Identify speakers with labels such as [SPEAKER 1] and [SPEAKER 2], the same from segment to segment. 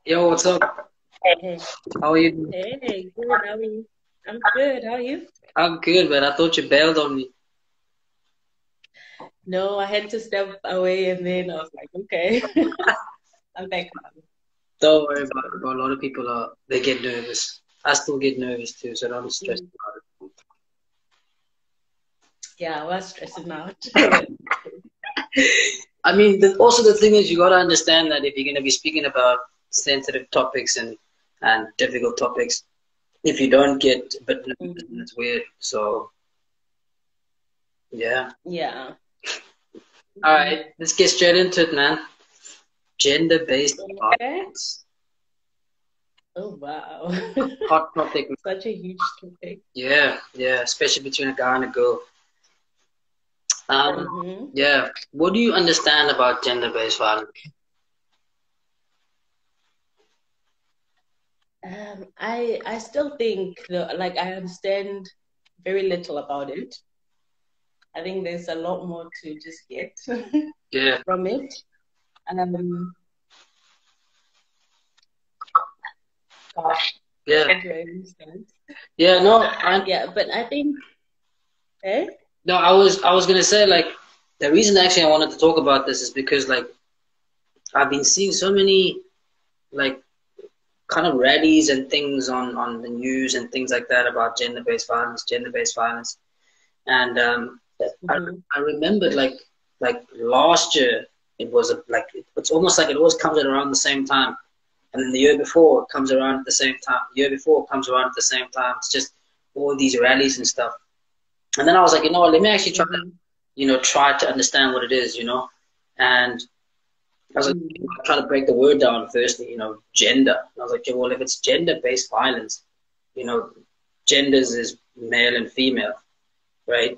[SPEAKER 1] Yo, what's up?
[SPEAKER 2] Hey,
[SPEAKER 1] How are you?
[SPEAKER 2] hey, good. How are you? I'm good. How are you?
[SPEAKER 1] I'm good, man. I thought you bailed on me.
[SPEAKER 2] No, I had to step away and then I was like, okay, I'm back now.
[SPEAKER 1] Don't worry about it, bro. A lot of people they get nervous. I still get nervous too, so don't stress
[SPEAKER 2] Mm.
[SPEAKER 1] about
[SPEAKER 2] Yeah, I was stressing out.
[SPEAKER 1] it. I mean, also the thing is, you gotta understand that if you're gonna be speaking about sensitive topics and difficult topics, if you don't get a bit nervous, then
[SPEAKER 2] Mhm.
[SPEAKER 1] it's weird. So yeah.
[SPEAKER 2] Yeah.
[SPEAKER 1] All
[SPEAKER 2] Mhm.
[SPEAKER 1] right, let's get straight into it, man. Gender-based
[SPEAKER 2] Okay.
[SPEAKER 1] violence.
[SPEAKER 2] Oh, wow.
[SPEAKER 1] Hot topic.
[SPEAKER 2] Such a huge topic.
[SPEAKER 1] Yeah, yeah, especially between a guy and a girl. Um,
[SPEAKER 2] hmm
[SPEAKER 1] yeah. What do you understand about gender-based violence?
[SPEAKER 2] I still think like I understand very little about it. I think there's a lot more to just get
[SPEAKER 1] Yeah,
[SPEAKER 2] from it. Um, gosh,
[SPEAKER 1] yeah,
[SPEAKER 2] how do I understand?
[SPEAKER 1] yeah. No, I
[SPEAKER 2] Yeah, but I think, eh?
[SPEAKER 1] no. I was gonna say like the reason actually I wanted to talk about this is because like I've been seeing so many like kind of rallies and things on the news and things like that about gender-based violence, and I
[SPEAKER 2] hmm
[SPEAKER 1] I remembered like last year it was it's almost like it always comes at around the same time. And then the year before it comes around at the same time. The year before it comes around at the same time. It's just all these rallies and stuff. And then I was like, you know what, let me actually
[SPEAKER 2] hmm
[SPEAKER 1] try to understand what it is. And I was like,
[SPEAKER 2] mm
[SPEAKER 1] try to break the word down firstly, gender. And I was like, okay, well, if it's gender-based violence, you know, genders is male and female, right?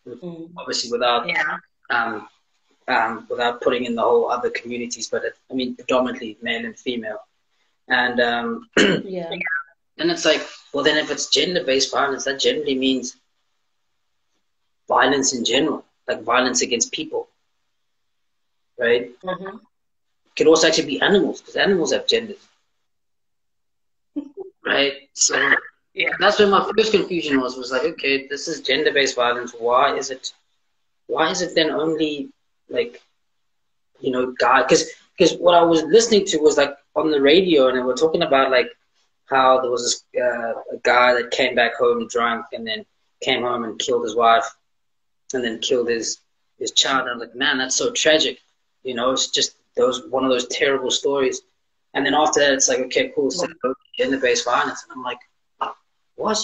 [SPEAKER 2] mm
[SPEAKER 1] Obviously
[SPEAKER 2] Yeah.
[SPEAKER 1] um, without putting in the whole other communities, but I mean, predominantly male and female. And
[SPEAKER 2] Yeah.
[SPEAKER 1] then it's like, well, then if it's gender-based violence, that generally means violence in general, like violence against people, right? It
[SPEAKER 2] hmm
[SPEAKER 1] could also actually be animals, because animals have genders, right? So
[SPEAKER 2] Yeah.
[SPEAKER 1] that's where my first confusion was like, okay, this is gender-based violence. Why is it then only like, guy? Because what I was listening to was like on the radio, and they were talking about like how there was a guy that came back home drunk and then came home and killed his wife and then killed his child. And I'm like, man, that's so tragic. It's just those one of those terrible stories. And then after that, it's like, okay, cool, so
[SPEAKER 2] mm
[SPEAKER 1] gender-based violence. And I'm like, what?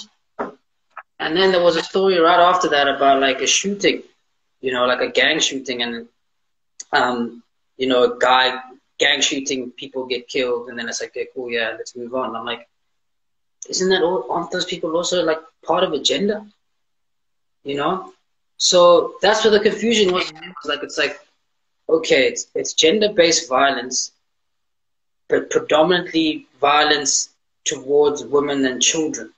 [SPEAKER 1] And then there was a story right after that about like a shooting, like a gang shooting, and a guy gang shooting, people get killed, and then it's like, okay, cool, yeah, let's move on. And I'm like, isn't that all? Aren't those people also like part of a gender? You know? So that's where the confusion was. Like it's like okay, it's gender-based violence, but predominantly violence towards women and children.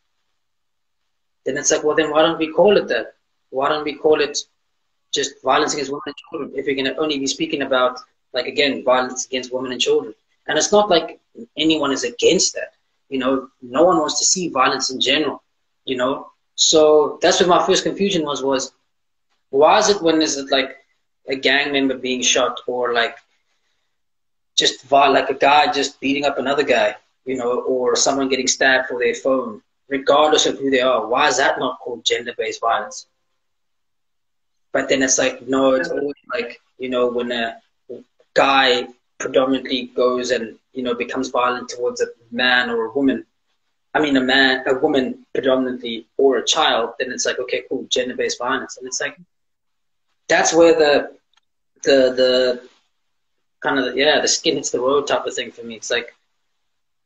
[SPEAKER 1] Then it's like, well, then why don't we call it that? Why don't we call it just violence against women and children if we're going to only be speaking about, like, again, violence against women and children? And it's not like anyone is against that. No one wants to see violence in general, you know? So that's what my first confusion was why is it when is it like a gang member being shot or like just like a guy just beating up another guy, or someone getting stabbed for their phone, regardless of who they are. Why is that not called gender-based violence? But then it's like, no, it's always like, when a guy predominantly goes and, becomes violent towards a man or a woman. I mean, a woman predominantly or a child, then it's like, okay, cool, gender-based violence. And it's like, that's where the kind of, yeah, the skin hits the road type of thing for me. It's like,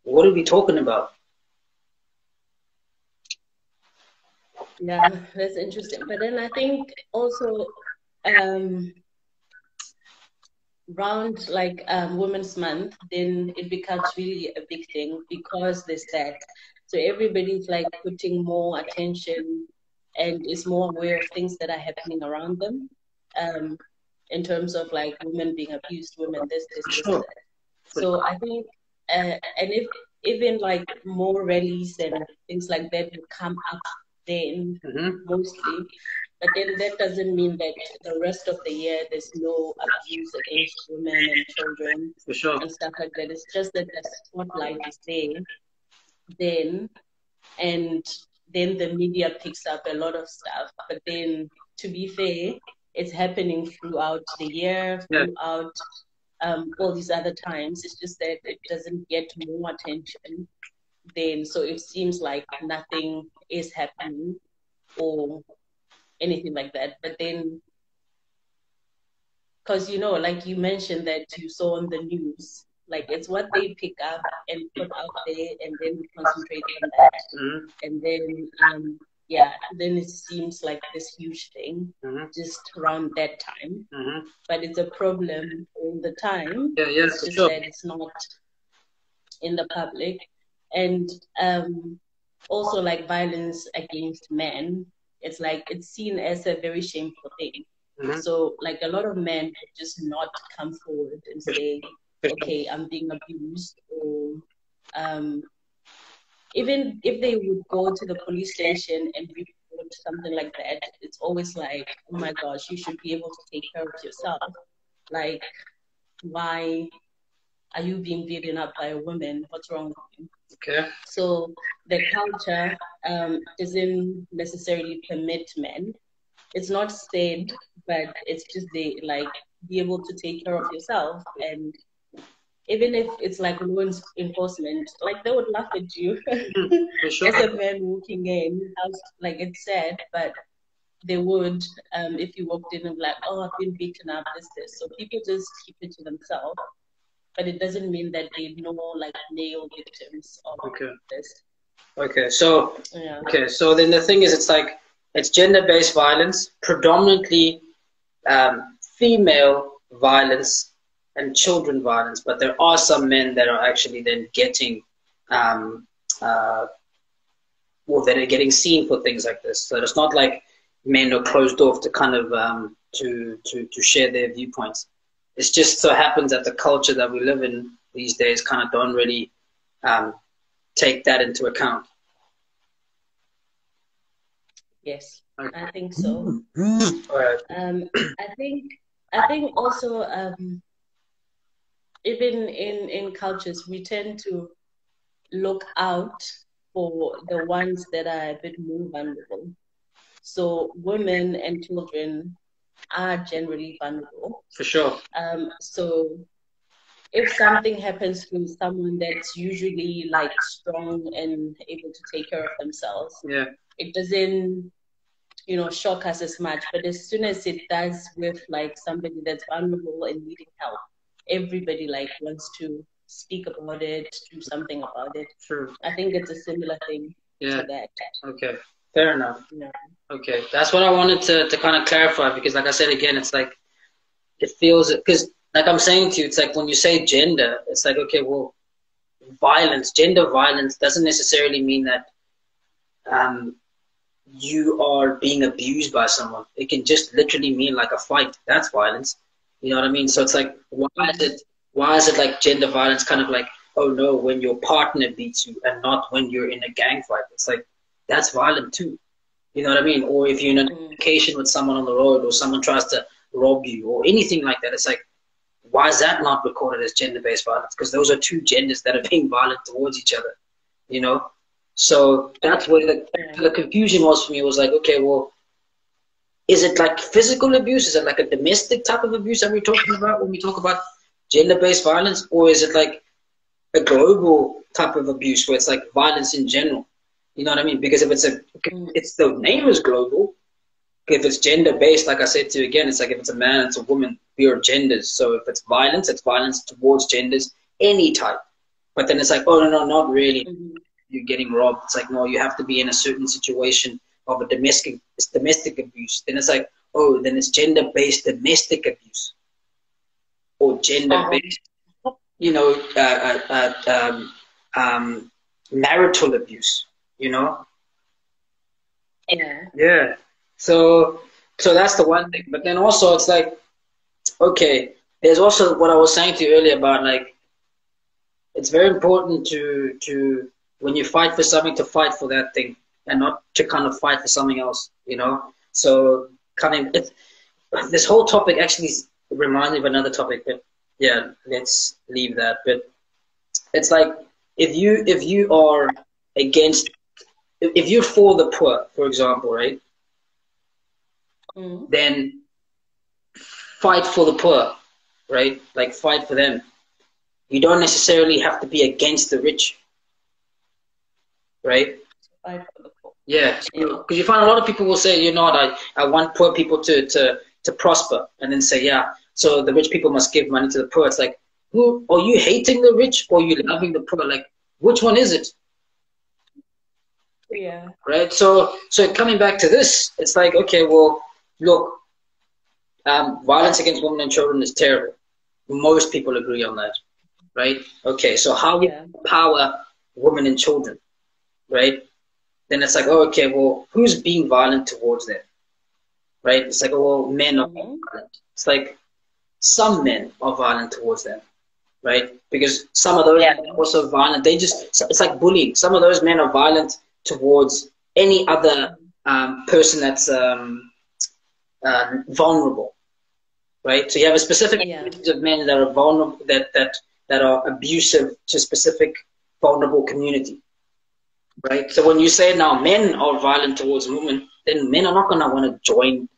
[SPEAKER 1] what are we talking about?
[SPEAKER 2] Yeah, that's interesting. But then I think also um around like Women's Month, then it becomes really a big thing because there's that. So everybody's like putting more attention and is more aware of things that are happening around them. Um, in terms of like women being abused, women this, this,
[SPEAKER 1] For
[SPEAKER 2] this,
[SPEAKER 1] sure.
[SPEAKER 2] that. So I think. and if even like more rallies and things like that would come up then mostly, but then that doesn't mean that the rest of the year there's no abuse against women and children
[SPEAKER 1] For sure.
[SPEAKER 2] and stuff like that. It's just that the spotlight is there then, and then the media picks up a lot of stuff. But then, to be fair, it's happening throughout the year, throughout all these other times. It's just that it doesn't get more attention then, so it seems like nothing is happening or anything like that. But then, because you know, like you mentioned that you saw on the news, like it's what they pick up and put out there, and then we concentrate on that, and then yeah, then it seems like this huge thing just around that time, but it's a problem all the time. It's just that it's not in the public. And also like violence against men, it's like it's seen as a very shameful thing. So like a lot of men would just not come forward and say, okay, I'm being abused, or even if they would go to the police station and report something like that, it's always like, oh my gosh, you should be able to take care of yourself. Like, why are you being beaten up by a woman? What's wrong with you?
[SPEAKER 1] Okay.
[SPEAKER 2] So the culture doesn't necessarily permit men. It's not said, but it's just they like be able to take care of yourself. And even if it's like law enforcement, like they would laugh at you
[SPEAKER 1] For sure.
[SPEAKER 2] as a man walking in. Like it's sad, but they would if you walked in and be like, oh, I've been beaten up, this. So people just keep it to themselves. But it doesn't mean that they know like male victims of this.
[SPEAKER 1] Okay, so so then the thing is, it's like it's gender-based violence, predominantly female violence and children violence, but there are some men that are actually then getting well, that are getting seen for things like this. So it's not like men are closed off to kind of to share their viewpoints. It just so happens that the culture that we live in these days kind of don't really take that into account.
[SPEAKER 2] Yes, I think so.
[SPEAKER 1] All right.
[SPEAKER 2] I think also even in cultures we tend to look out for the ones that are a bit more vulnerable. So women and children are generally vulnerable.
[SPEAKER 1] For sure.
[SPEAKER 2] So if something happens to someone that's usually like strong and able to take care of themselves, it doesn't, you know, shock us as much. But as soon as it does with like somebody that's vulnerable and needing help, everybody like wants to speak about it, do something about it.
[SPEAKER 1] True.
[SPEAKER 2] I think it's a similar thing to that.
[SPEAKER 1] Okay. Fair enough. Okay, that's what I wanted to kind of clarify, because like I said again, it's like it feels, because like I'm saying to you, it's like when you say gender, it's like, okay, well, gender violence doesn't necessarily mean that you are being abused by someone. It can just literally mean like a fight. That's violence. You know what I mean? So it's like, why is it like gender violence kind of like, oh no, when your partner beats you and not when you're in a gang fight? It's like, that's violent too. You know what I mean? Or if you're in an altercation with someone on the road, or someone tries to rob you or anything like that, it's like, why is that not recorded as gender-based violence? Because those are two genders that are being violent towards each other, you know? So that's where the confusion was for me. It was like, okay, well, is it like physical abuse? Is it like a domestic type of abuse that we're talking about when we talk about gender-based violence? Or is it like a global type of abuse where it's like violence in general? You know what I mean? Because if it's the name is global. If it's gender-based, like I said to you again, it's like if it's a man, it's a woman, we are genders. So if it's violence towards genders, any type. But then it's like, oh, no, not really. You're getting robbed. It's like, no, you have to be in a certain situation of domestic abuse. Then it's like, oh, then it's gender-based domestic abuse. Or gender-based, you know, marital abuse, you know? Yeah. So that's the one thing. But then also it's like, okay, there's also what I was saying to you earlier about like, it's very important to when you fight for something, to fight for that thing and not to kind of fight for something else, you know. So this whole topic actually reminds me of another topic, but yeah, let's leave that. But it's like if you are against, if you're for the poor, for example, right? Then fight for the poor, right? Like fight for them. You don't necessarily have to be against the rich, right?
[SPEAKER 2] Fight for the poor.
[SPEAKER 1] Yeah, because you find a lot of people will say, you know what, I want poor people to prosper, and then say, yeah, so the rich people must give money to the poor. It's like, who are you hating the rich or are you loving the poor? Like, which one is it?
[SPEAKER 2] Yeah.
[SPEAKER 1] Right. So coming back to this, it's like, okay, well, look, violence against women and children is terrible. Most people agree on that, right? Okay, so how we empower women and children, right? Then it's like, oh, okay, well, who's being violent towards them, right? It's like, oh, well, men are being violent. It's like some men are violent towards them, right? Because some of those men are also violent. It's like bullying. Some of those men are violent towards any other person that's vulnerable, right? So you have a specific community of men that are vulnerable, that are abusive to specific vulnerable community, right? So when you say now men are violent towards women, then men are not going to want to join,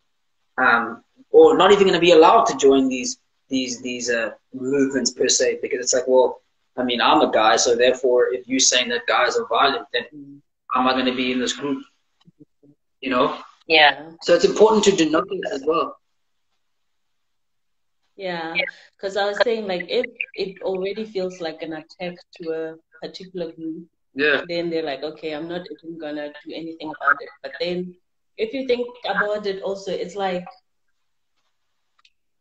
[SPEAKER 1] or not even going to be allowed to join these movements per se, because it's like, well, I mean, I'm a guy, so therefore, if you're saying that guys are violent, then how am I going to be in this group? You know?
[SPEAKER 2] Yeah.
[SPEAKER 1] So it's important to denote that as well.
[SPEAKER 2] Yeah, because I was saying, like, if it already feels like an attack to a particular group, then they're like, okay, I'm not even gonna do anything about it. But then if you think about it also, it's like,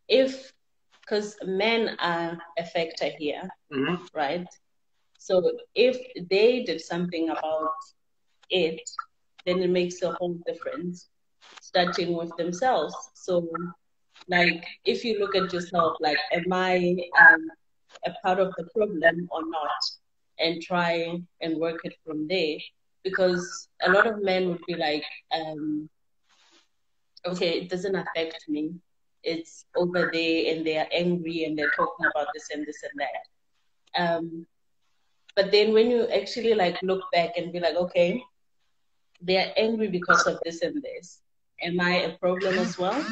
[SPEAKER 2] because men are a factor here, right? So if they did something about it, then it makes a whole difference, starting with themselves. So, like, if you look at yourself, like, am I a part of the problem or not? And try and work it from there. Because a lot of men would be like, okay, it doesn't affect me. It's over there and they are angry and they're talking about this and this and that. But then when you actually like look back and be like, okay, they are angry because of this and this. Am I a problem as well?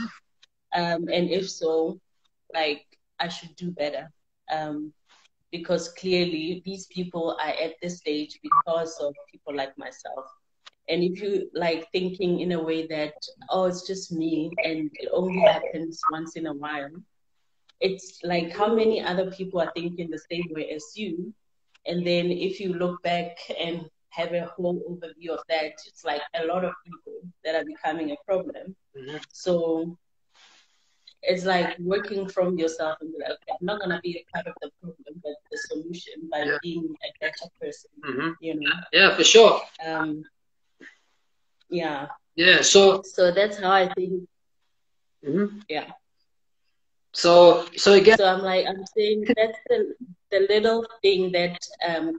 [SPEAKER 2] And if so, like, I should do better. Because clearly these people are at this stage because of people like myself. And if you like thinking in a way that, oh, it's just me and it only happens once in a while, it's like how many other people are thinking the same way as you. And then if you look back and have a whole overview of that, it's like a lot of people that are becoming a problem. So it's like working from yourself and be like, okay, I'm not gonna be a part of the problem, but the solution by being a better person. You know?
[SPEAKER 1] Yeah, for sure.
[SPEAKER 2] Yeah.
[SPEAKER 1] Yeah. So
[SPEAKER 2] that's how I think. Yeah.
[SPEAKER 1] So again.
[SPEAKER 2] So I'm saying that's the little thing that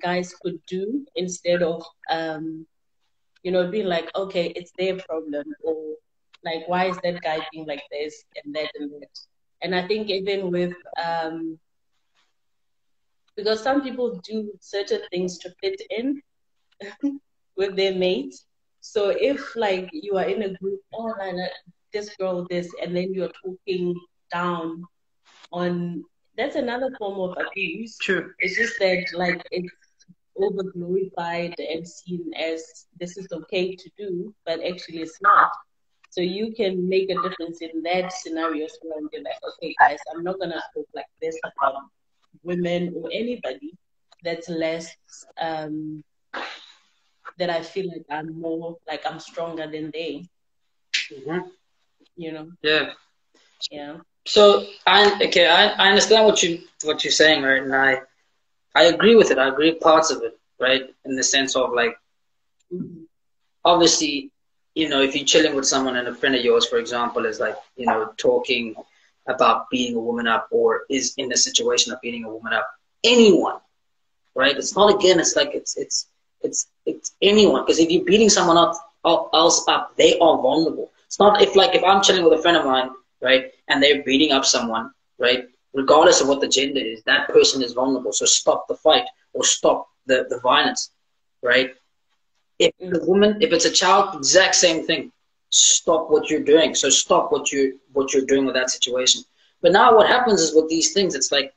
[SPEAKER 2] guys could do instead of being like, okay, it's their problem, or like, why is that guy being like this and that and that. And I think even with because some people do certain things to fit in with their mates. So if like you are in a group, oh, like, this girl, this, and then you're talking down on, that's another form of abuse.
[SPEAKER 1] True.
[SPEAKER 2] It's just that like it's over glorified and seen as this is okay to do, but actually it's not. So you can make a difference in that scenario as well and be like, okay guys, I'm not gonna talk like this about women or anybody that's less that I feel like I'm more, like I'm stronger than they. You know?
[SPEAKER 1] Yeah.
[SPEAKER 2] Yeah.
[SPEAKER 1] So I understand what you're saying, right? And I agree with it. I agree with parts of it, right? In the sense of like, obviously, if you're chilling with someone and a friend of yours, for example, is like, talking about beating a woman up or is in the situation of beating a woman up, anyone, right? It's not again. It's like it's anyone. Because if you're beating someone else up, they are vulnerable. It's not if I'm chilling with a friend of mine, right, and they're beating up someone, right, regardless of what the gender is, that person is vulnerable. So stop the fight or stop the violence, right? If the woman, if it's a child, exact same thing. Stop what you're doing. So stop what you're doing with that situation. But now what happens is with these things, it's like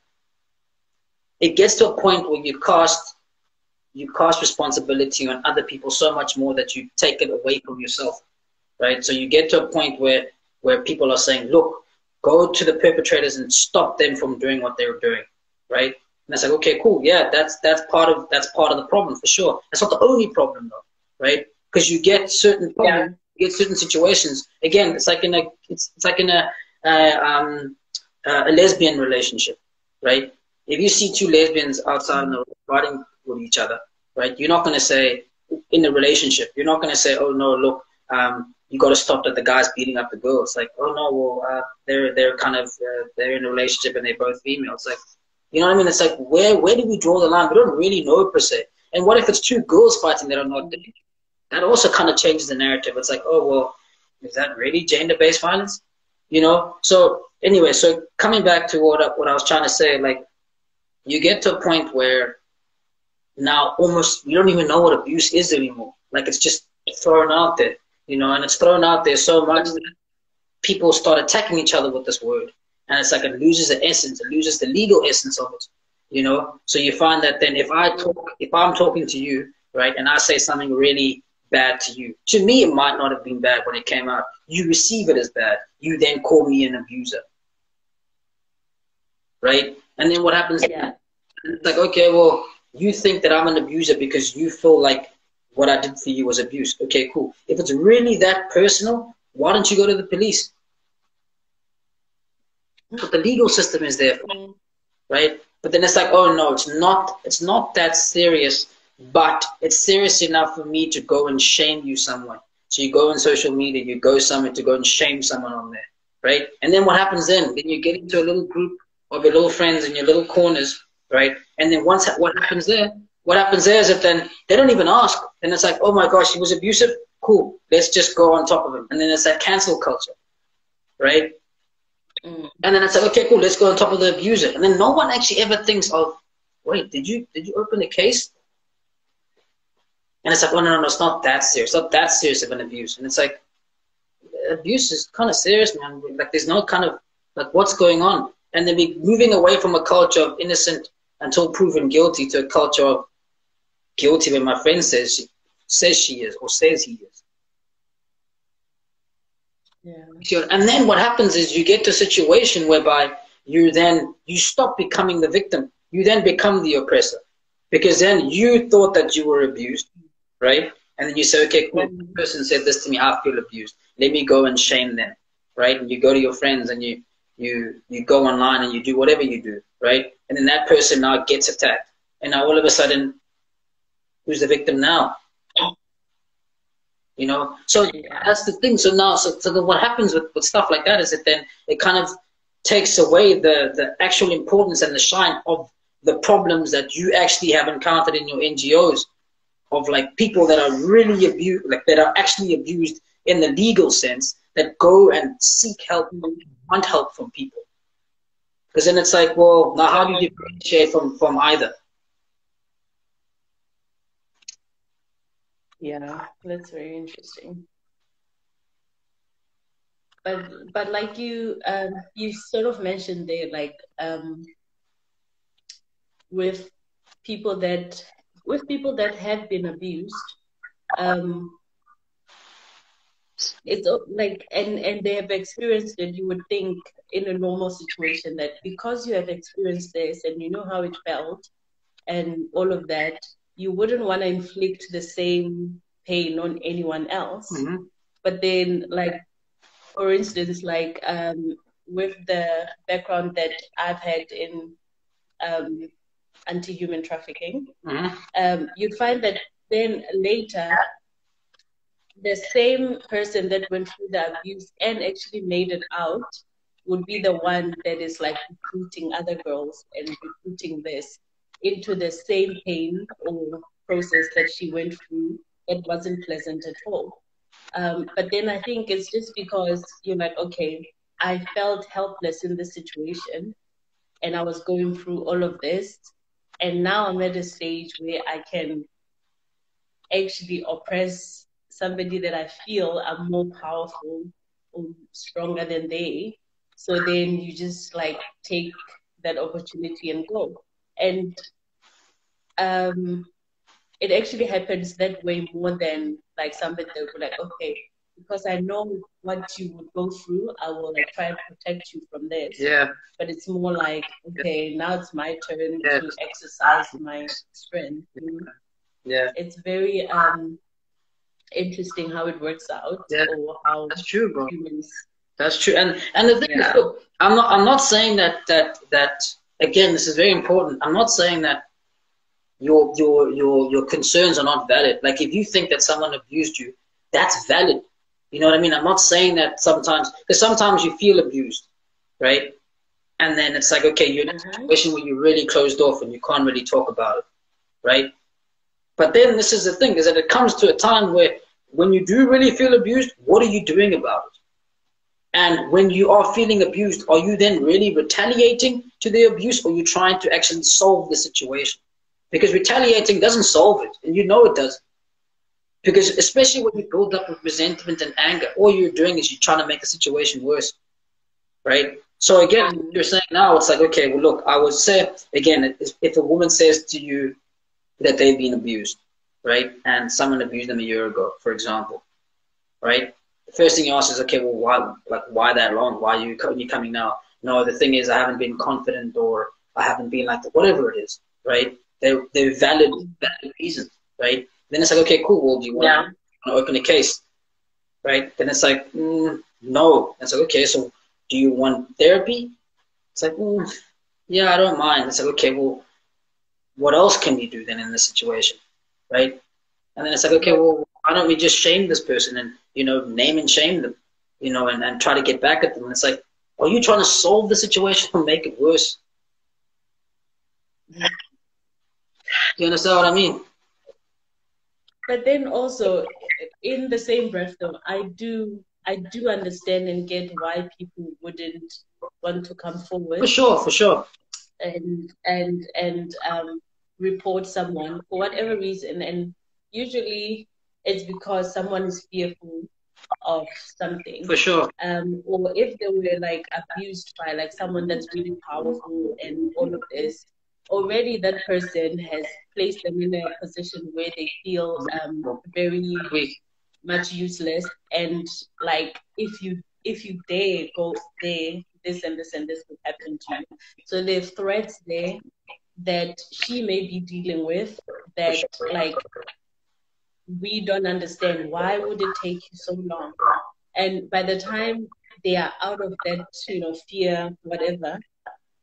[SPEAKER 1] it gets to a point where you cast responsibility on other people so much more that you take it away from yourself, right? So you get to a point where people are saying, look, go to the perpetrators and stop them from doing what they're doing, right? And it's like, okay, cool, yeah, that's part of the problem for sure. That's not the only problem though, right? Because you get certain problems, you get certain situations. Again, it's like in a lesbian relationship, right? If you see two lesbians outside in the road fighting with each other, right? You're not going to say in a relationship, you're not going to say, oh no, look, you got to stop that the guy's beating up the girl. It's like, oh no, well, they're kind of they're in a relationship and they're both females. Like, you know what I mean? It's like where do we draw the line? We don't really know per se. And what if it's two girls fighting that are not dating? That also kind of changes the narrative. It's like, oh well, is that really gender-based violence? You know? So anyway, so coming back to what I was trying to say, like you get to a point where now almost you don't even know what abuse is anymore. Like it's just thrown out there, you know, and it's thrown out there so much that people start attacking each other with this word. And it's like it loses the essence, it loses the legal essence of it, you know? So you find that then if I'm talking to you, right, and I say something really bad to you, to me it might not have been bad when it came out. You receive it as bad. You then call me an abuser. Right? And then what happens?
[SPEAKER 2] Yeah.
[SPEAKER 1] It's like, okay, well, you think that I'm an abuser because you feel like what I did for you was abuse. Okay, cool. If it's really that personal, why don't you go to the police? But the legal system is there for, right? But then it's like, oh no, it's not that serious, but it's serious enough for me to go and shame you somewhere. So you go on social media, you go somewhere to go and shame someone on there, right? And then what happens then? Then you get into a little group of your little friends in your little corners, right? And then what happens there? What happens there is that then they don't even ask. And it's like, oh my gosh, he was abusive. Cool, let's just go on top of him. And then it's that cancel culture, right? And then it's like, okay, cool, let's go on top of the abuser. And then no one actually ever thinks of, wait, did you open a case? And it's like, oh no, it's not that serious. It's not that serious of an abuse. And it's like, abuse is kind of serious, man. Like there's no kind of like what's going on. And then we're moving away from a culture of innocent until proven guilty to a culture of guilty when my friend says she is or says he is.
[SPEAKER 2] Yeah.
[SPEAKER 1] And then what happens is you get to a situation whereby you stop becoming the victim. You then become the oppressor. Because then you thought that you were abused, right? And then you say, okay, cool, the person said this to me, I feel abused. Let me go and shame them, right? And you go to your friends and you go online and you do whatever you do, right? And then that person now gets attacked. And now all of a sudden, who's the victim now? You know? So that's the thing. So now, so then what happens with stuff like that is that then it kind of takes away the actual importance and the shine of the problems that you actually have encountered in your NGOs of like people that are really abused, like that are actually abused in the legal sense, that go and seek help and want help from people. Because then it's like, well, now how do you differentiate from either?
[SPEAKER 2] Yeah, that's very interesting. But like you sort of mentioned there, like with people that have been abused, it's like and they have experienced it. You would think in a normal situation that because you have experienced this and you know how it felt and all of that, you wouldn't want to inflict the same pain on anyone else.
[SPEAKER 1] Mm-hmm.
[SPEAKER 2] But then, like, for instance, like with the background that I've had in anti-human trafficking, you'd find that then later, the same person that went through the abuse and actually made it out would be the one that is like recruiting other girls and recruiting this. into the same pain or process that she went through. It wasn't pleasant at all. But then I think it's just because you're like, okay, I felt helpless in this situation and I was going through all of this. And now I'm at a stage where I can actually oppress somebody that I feel are more powerful or stronger than they. So then you just like take that opportunity and go. And it actually happens that way more than like somebody that would be like, okay, because I know what you would go through, I will like try and protect you from this.
[SPEAKER 1] Yeah.
[SPEAKER 2] But it's more like, okay, now it's my turn to exercise my strength.
[SPEAKER 1] Yeah.
[SPEAKER 2] It's very interesting how it works out, or how
[SPEAKER 1] that's true, bro.
[SPEAKER 2] humans.
[SPEAKER 1] That's true. And the thing is, look, I'm not saying that again, this is very important. I'm not saying that your concerns are not valid. Like if you think that someone abused you, that's valid. You know what I mean? I'm not saying that sometimes, because sometimes you feel abused, right? And then it's like, okay, you're in a situation where you're really closed off and you can't really talk about it, right? But then this is the thing, is that it comes to a time where when you do really feel abused, what are you doing about it? And when you are feeling abused, are you then really retaliating to the abuse, or are you trying to actually solve the situation? Because retaliating doesn't solve it, and you know it doesn't. Because especially when you build up with resentment and anger, all you're doing is you're trying to make the situation worse, right? So again, you're saying now, it's like, okay, well, look, I would say, again, if a woman says to you that they've been abused, right, and someone abused them a year ago, for example, right, the first thing you ask is, okay, well, why that long? Why are you coming now? No, the thing is, I haven't been confident, or I haven't been like that, whatever it is, right? They're valid reasons, right? Then it's like, okay, cool. Well, do you want to open a case, right? Then it's like, no. It's like, okay, so do you want therapy? It's like, yeah, I don't mind. It's like, okay, well, what else can we do then in this situation, right? And then it's like, okay, well, why don't we just shame this person and, name and shame them, and try to get back at them? And it's like, are you trying to solve the situation or make it worse? Do you understand what I mean?
[SPEAKER 2] But then also, in the same breath, though, I do understand and get why people wouldn't want to come forward.
[SPEAKER 1] For sure.
[SPEAKER 2] And report someone for whatever reason, and usually it's because someone is fearful of something.
[SPEAKER 1] For sure.
[SPEAKER 2] Or if they were like abused by like someone that's really powerful and all of this, already that person has placed them in a position where they feel very much useless, and like if you dare go there, this and this and this will happen to you. So there's threats there that she may be dealing with that like we don't understand. Why would it take you so long? And by the time they are out of that, fear, whatever,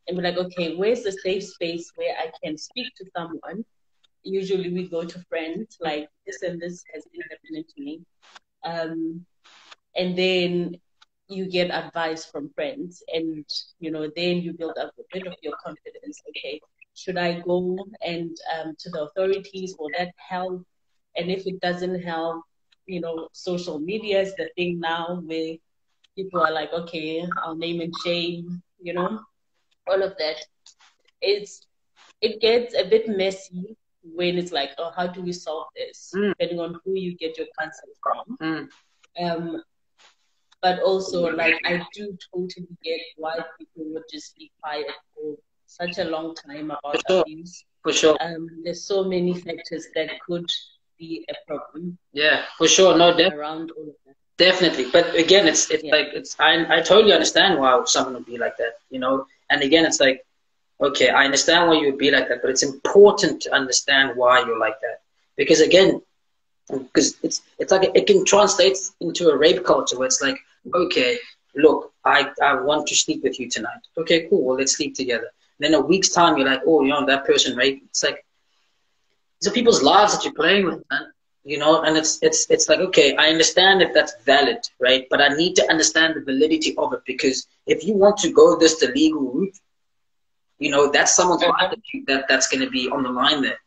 [SPEAKER 2] and we're like, okay, where's the safe space where I can speak to someone? Usually we go to friends, like this and this has been happening to me. And then you get advice from friends, and, then you build up a bit of your confidence. Okay, should I go and to the authorities? Will that help? And if it doesn't help, social media is the thing now where people are like, okay, I'll name and shame, all of that. It gets a bit messy when it's like, oh, how do we solve this? Depending on who you get your counsel from. But also, like, I do totally get why people would just be quiet for such a long time about abuse.
[SPEAKER 1] For sure.
[SPEAKER 2] There's so many factors that could be a problem.
[SPEAKER 1] Yeah, for sure. No,
[SPEAKER 2] around all of that.
[SPEAKER 1] Definitely. But again, I totally understand why someone would be like that, And again, it's like, okay, I understand why you would be like that, but it's important to understand why you're like that. Because again, it's like it can translate into a rape culture where it's like, okay, look, I want to sleep with you tonight. Okay, cool. Well, let's sleep together. And then a week's time, you're like, oh, that person raped. It's like, these are people's lives that you're playing with, man. And it's like, okay, I understand if that's valid, right? But I need to understand the validity of it, because if you want to go the legal route, that's someone's life that's going to be on the line there.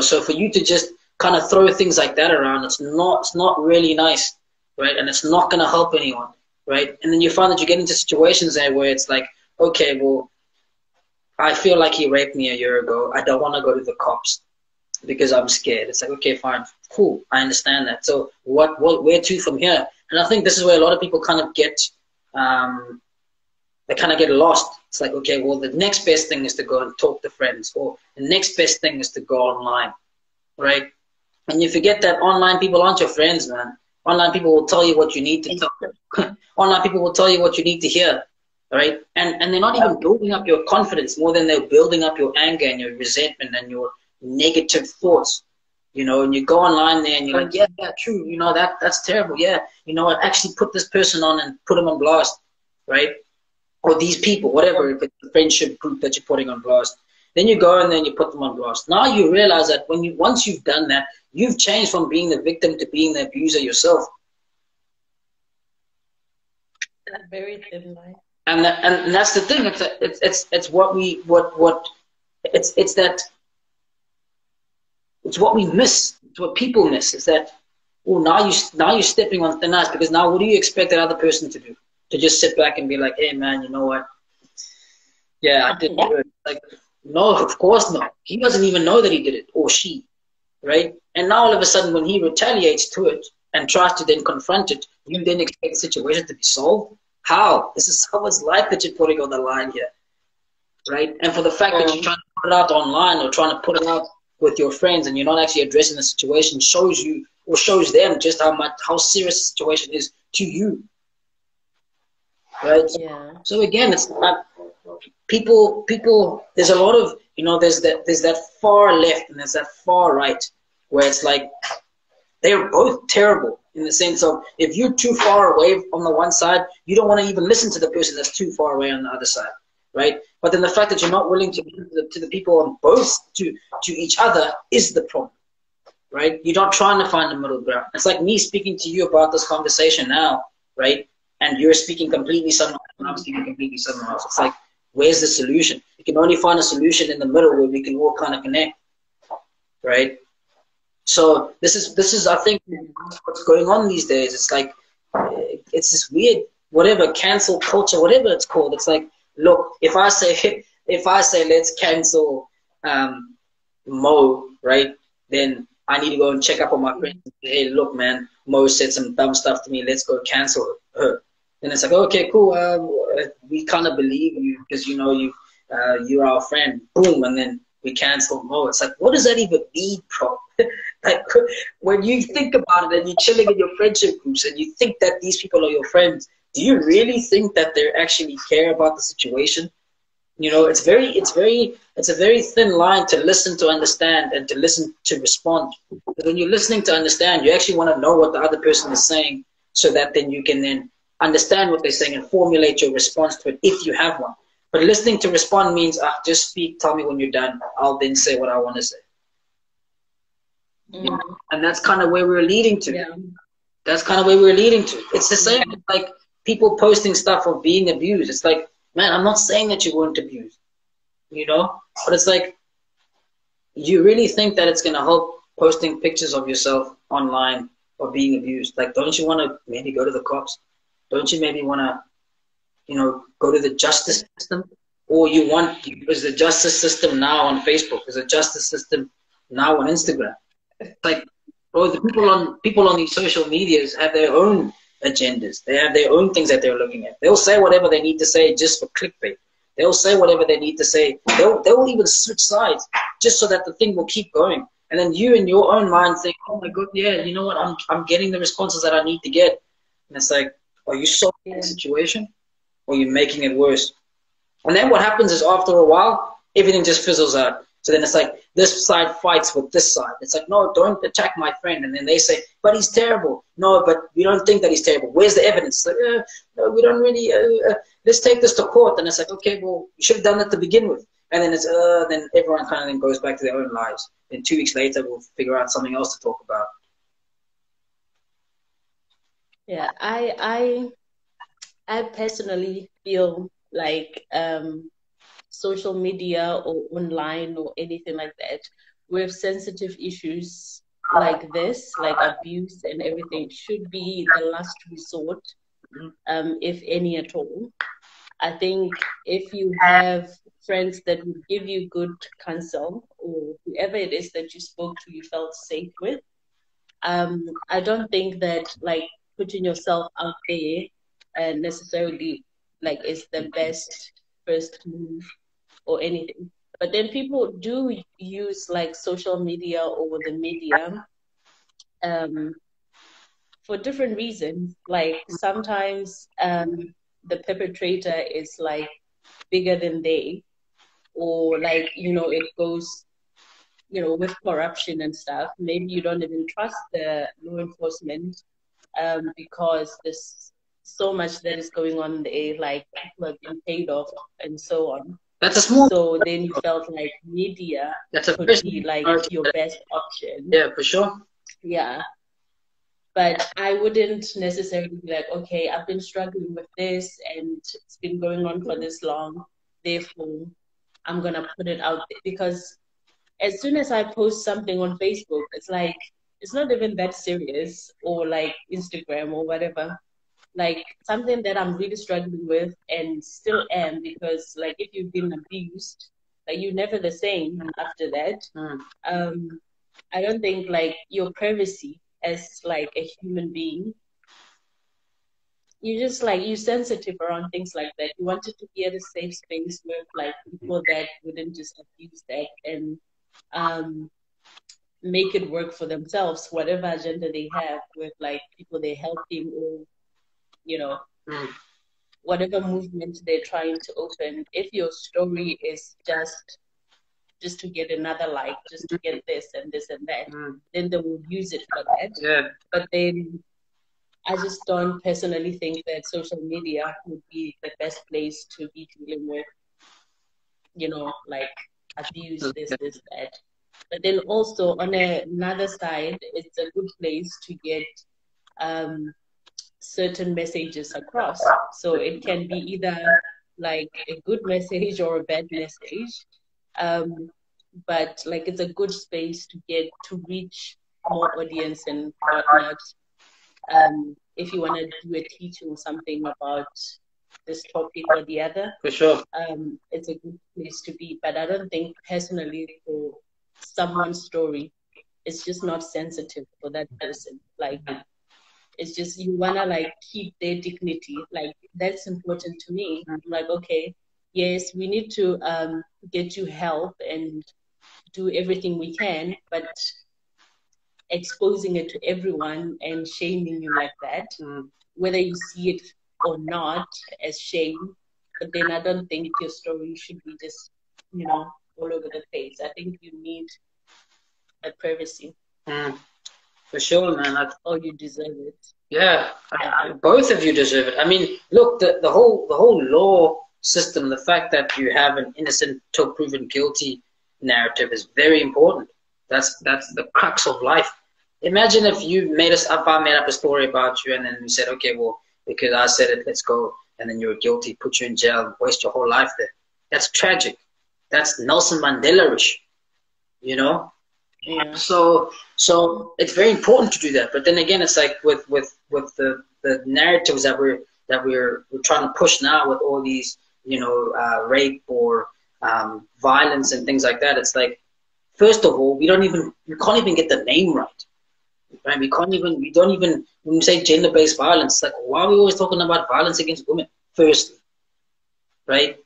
[SPEAKER 1] So for you to just kind of throw things like that around, it's not really nice, right? And it's not going to help anyone, right? And then you find that you get into situations there where it's like, okay, well, I feel like he raped me a year ago. I don't want to go to the cops because I'm scared. It's like, okay, fine, cool, I understand that. So where to from here? And I think this is where a lot of people kind of get, they kind of get lost. It's like, okay, well, the next best thing is to go and talk to friends, or the next best thing is to go online, right? And you forget that online people aren't your friends, man. Online people will tell you what you need to tell. Online people will tell you what you need to hear, right? And they're not even building up your confidence more than they're building up your anger and your resentment and your negative thoughts. And you go online there and you're like, yeah, true. That's terrible. Yeah, I actually put this person on and put them on blast, right? Or these people, whatever, if it's a friendship group that you're putting on blast. Then you go and then you put them on blast. Now you realize that once you've done that, you've changed from being the victim to being the abuser yourself.
[SPEAKER 2] That's very thin line.
[SPEAKER 1] And that's the thing. It's what we miss. It's what people miss. Is that now you're stepping on thin ice, because now what do you expect that other person to do? To just sit back and be like, hey man, you know what? Yeah, I did do it. Like, no, of course not. He doesn't even know that he did it, or she, right? And now all of a sudden, when he retaliates to it and tries to then confront it, you then expect the situation to be solved. How? This is someone's life that you're putting on the line here, right? And for the fact that you're trying to put it out online or trying to put it out with your friends and you're not actually addressing the situation, shows you or shows them just how serious the situation is to you, right?
[SPEAKER 2] Yeah.
[SPEAKER 1] So again, it's not people. There's a lot of there's that far left and there's that far right, where it's like they're both terrible in the sense of, if you're too far away on the one side, you don't want to even listen to the person that's too far away on the other side, right? But then the fact that you're not willing to listen to the people on both to each other is the problem, right? You're not trying to find the middle ground. It's like me speaking to you about this conversation now, right? And you're speaking completely somewhere else, and I'm speaking completely somewhere else. It's like, where's the solution? You can only find a solution in the middle where we can all kind of connect, right? So this is I think what's going on these days. It's like, it's this weird whatever cancel culture, whatever it's called. It's like, look, if I say let's cancel Mo, right? Then I need to go and check up on my friends and say, hey, look, man, Mo said some dumb stuff to me. Let's go cancel her. Then it's like, okay, cool. We kind of believe you because you're our friend. Boom, and then we cancel Mo. It's like, what does that even mean, bro? Like, when you think about it and you're chilling in your friendship groups and you think that these people are your friends, do you really think that they actually care about the situation? It's a very thin line to listen to understand and to listen to respond. Because when you're listening to understand, you actually want to know what the other person is saying, so that then you can then understand what they're saying and formulate your response to it if you have one. But listening to respond means, just speak, tell me when you're done. I'll then say what I want to say. And that's kind of where we're leading to.
[SPEAKER 2] Yeah.
[SPEAKER 1] That's kind of where we're leading to. It's the same with, like, people posting stuff of being abused. It's like, man, I'm not saying that you weren't abused, but it's like, you really think that it's going to help posting pictures of yourself online or being abused? Like, don't you want to maybe go to the cops? Don't you maybe want to, go to the justice system? Or is the justice system now on Facebook? Is the justice system now on Instagram? Like, bro, the people on these social medias have their own agendas. They have their own things that they're looking at. They'll say whatever they need to say just for clickbait. They'll say whatever they need to say. They'll even switch sides just so that the thing will keep going. And then you in your own mind think, oh my god, yeah, you know what? I'm getting the responses that I need to get. And it's like, are you solving the situation, or are you making it worse? And then what happens is, after a while, everything just fizzles out. So then it's like, this side fights with this side. It's like, no, don't attack my friend. And then they say, but he's terrible. No, but we don't think that he's terrible. Where's the evidence? It's like, no, we don't really, let's take this to court. And it's like, okay, well, you should have done that to begin with. And then then everyone kind of then goes back to their own lives. Then 2 weeks later, we'll figure out something else to talk about.
[SPEAKER 2] Yeah, I personally feel like social media or online or anything like that, with sensitive issues like this, like abuse and everything, should be the last resort, if any at all. I think if you have friends that would give you good counsel, or whoever it is that you spoke to, you felt safe with, I don't think that like putting yourself out there and necessarily like is the best first move or anything. But then people do use like social media or the media um, for different reasons. Like sometimes the perpetrator is like bigger than they, or like, you know, it goes, you know, with corruption and stuff. Maybe you don't even trust the law enforcement because there's so much that is going on there, like people have been paid off and so on.
[SPEAKER 1] That's a small.
[SPEAKER 2] So then you felt like media
[SPEAKER 1] That's a
[SPEAKER 2] could
[SPEAKER 1] very
[SPEAKER 2] be like your best option.
[SPEAKER 1] Yeah, for sure.
[SPEAKER 2] Yeah. But I wouldn't necessarily be like, okay, I've been struggling with this and it's been going on for this long, therefore I'm gonna put it out there. Because as soon as I post something on Facebook, it's like it's not even that serious, or like Instagram or whatever. Like something that I'm really struggling with and still am, because like if you've been abused, like you're never the same after that. I don't think like your privacy as like a human being, you just like you're sensitive around things like that. You wanted to be at a safe space with like people that wouldn't just abuse that and make it work for themselves, whatever agenda they have with like people they're helping, or you know, whatever movement they're trying to open. If your story is just to get another like, just to get this and this and that, then they will use it for that.
[SPEAKER 1] Yeah.
[SPEAKER 2] But then I just don't personally think that social media would be the best place to be dealing with, you know, like abuse, this, that. But then also on another side, it's a good place to get certain messages across. So it can be either like a good message or a bad message. But like it's a good space to get to reach more audience and whatnot. If you want to do a teaching or something about this topic or the other,
[SPEAKER 1] for sure,
[SPEAKER 2] it's a good place to be. But I don't think personally for someone's story, it's just not sensitive for that person. Like it's just you wanna like keep their dignity. Like that's important to me. I'm like, okay, yes, we need to get you help and do everything we can, but exposing it to everyone and shaming you like that, whether you see it or not as shame, but then I don't think your story should be just, you know, all over the place. I think you need a privacy.
[SPEAKER 1] For sure, man.
[SPEAKER 2] Oh, you deserve it.
[SPEAKER 1] Yeah, both of you deserve it. I mean, look, the whole law system, the fact that you have an innocent till proven guilty narrative is very important. That's the crux of life. Imagine if I made up a story about you, and then we said, okay, well, because I said it, let's go, and then you're guilty, put you in jail, waste your whole life there. That's tragic. That's Nelson Mandela-ish, you know.
[SPEAKER 2] Yeah.
[SPEAKER 1] So it's very important to do that. But then again, it's like with the narratives that we're trying to push now with all these, you know, rape or violence and things like that. It's like, first of all, we can't even get the name right. Right? We don't even, when we say gender-based violence, like, why are we always talking about violence against women first? Right?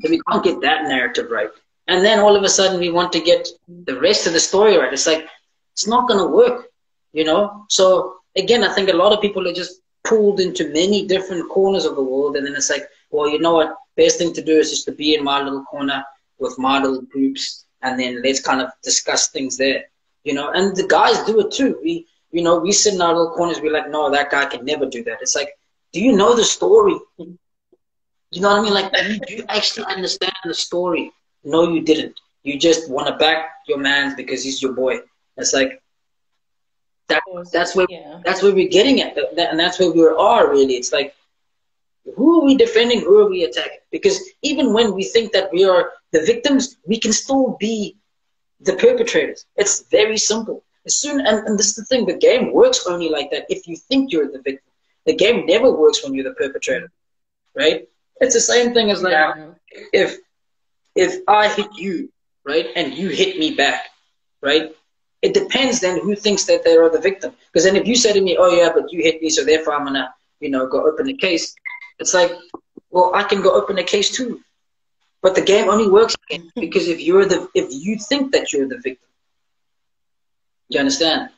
[SPEAKER 1] So we can't get that narrative right. And then all of a sudden we want to get the rest of the story right. It's like, it's not going to work, you know? So again, I think a lot of people are just pulled into many different corners of the world. And then it's like, well, you know what? Best thing to do is just to be in my little corner with my little groups. And then let's kind of discuss things there, you know? And the guys do it too. We sit in our little corners. We're like, no, that guy can never do that. It's like, do you know the story? You know what I mean? Like, do you actually understand the story? No, you didn't. You just want to back your man because he's your boy. It's like that's where we're getting at, and that's where we are really. It's like Who are we defending? Who are we attacking? Because even when we think that we are the victims, we can still be the perpetrators. It's very simple. As soon and this is the thing, the game works only like that if you think you're the victim. The game never works when you're the perpetrator, right? It's the same thing as like if if I hit you, right, and you hit me back, right? It depends then who thinks that they are the victim. Because then if you say to me, oh yeah, but you hit me, so therefore I'm gonna, go open a case. It's like, well, I can go open a case too. But the game only works because if you think that you're the victim, you understand?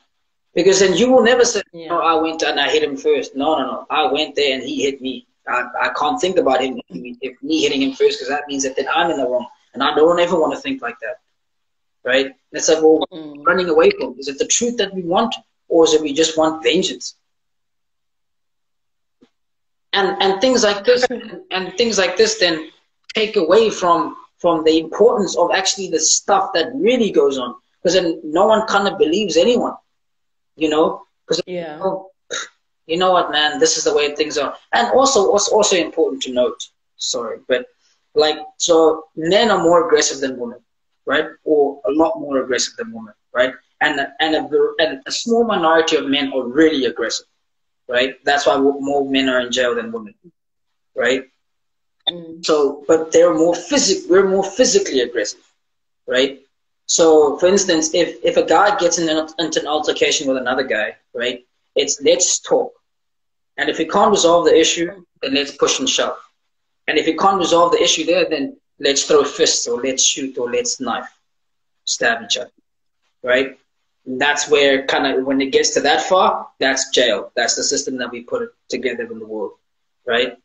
[SPEAKER 1] Because then you will never say, no, I went and I hit him first. No, no, no. I went there and he hit me. I can't think about him if me hitting him first, because that means that then I'm in the wrong. And I don't ever want to think like that. Right? It's like, well, running away from. Is it the truth that we want, or is it we just want vengeance? And things like this, then take away from the importance of actually the stuff that really goes on, because then no one kind of believes anyone, because you know what, man, this is the way things are. And also, what's also important to note, sorry, but like, so men are more aggressive than women, right? Or a lot more aggressive than women, right? And a small minority of men are really aggressive, right? That's why more men are in jail than women, right? So, but we're more physically aggressive, right? So, for instance, if a guy gets into an altercation with another guy, right? It's let's talk, and if we can't resolve the issue, then let's push and shove. And if you can't resolve the issue there, then let's throw fists, or let's shoot, or let's knife, stab each other, right? And that's where kind of when it gets to that far, that's jail. That's the system that we put together in the world, right?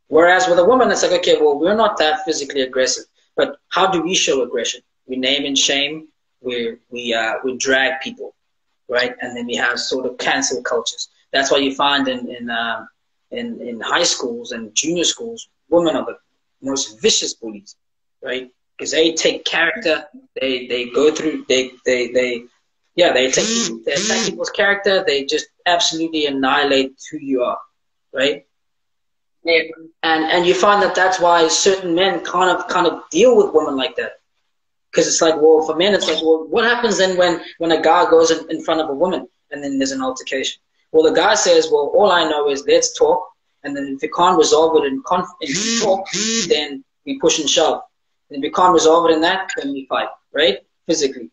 [SPEAKER 1] Whereas with a woman, it's like, okay, well, we're not that physically aggressive, but how do we show aggression? We name and shame. We drag people, right? And then we have sort of cancel cultures. That's why you find in high schools and junior schools, women are the most vicious bullies, right? Because they take character, they go through, they attack people's character, they just absolutely annihilate who you are, right? Yeah. And you find that that's why certain men kind of deal with women like that. Because it's like, well, for men, it's like, well, what happens then when a guy goes in front of a woman and then there's an altercation? Well, the guy says, well, all I know is let's talk, and then if we can't resolve it in talk, then we push and shove. And if we can't resolve it in that, then we fight, right? Physically.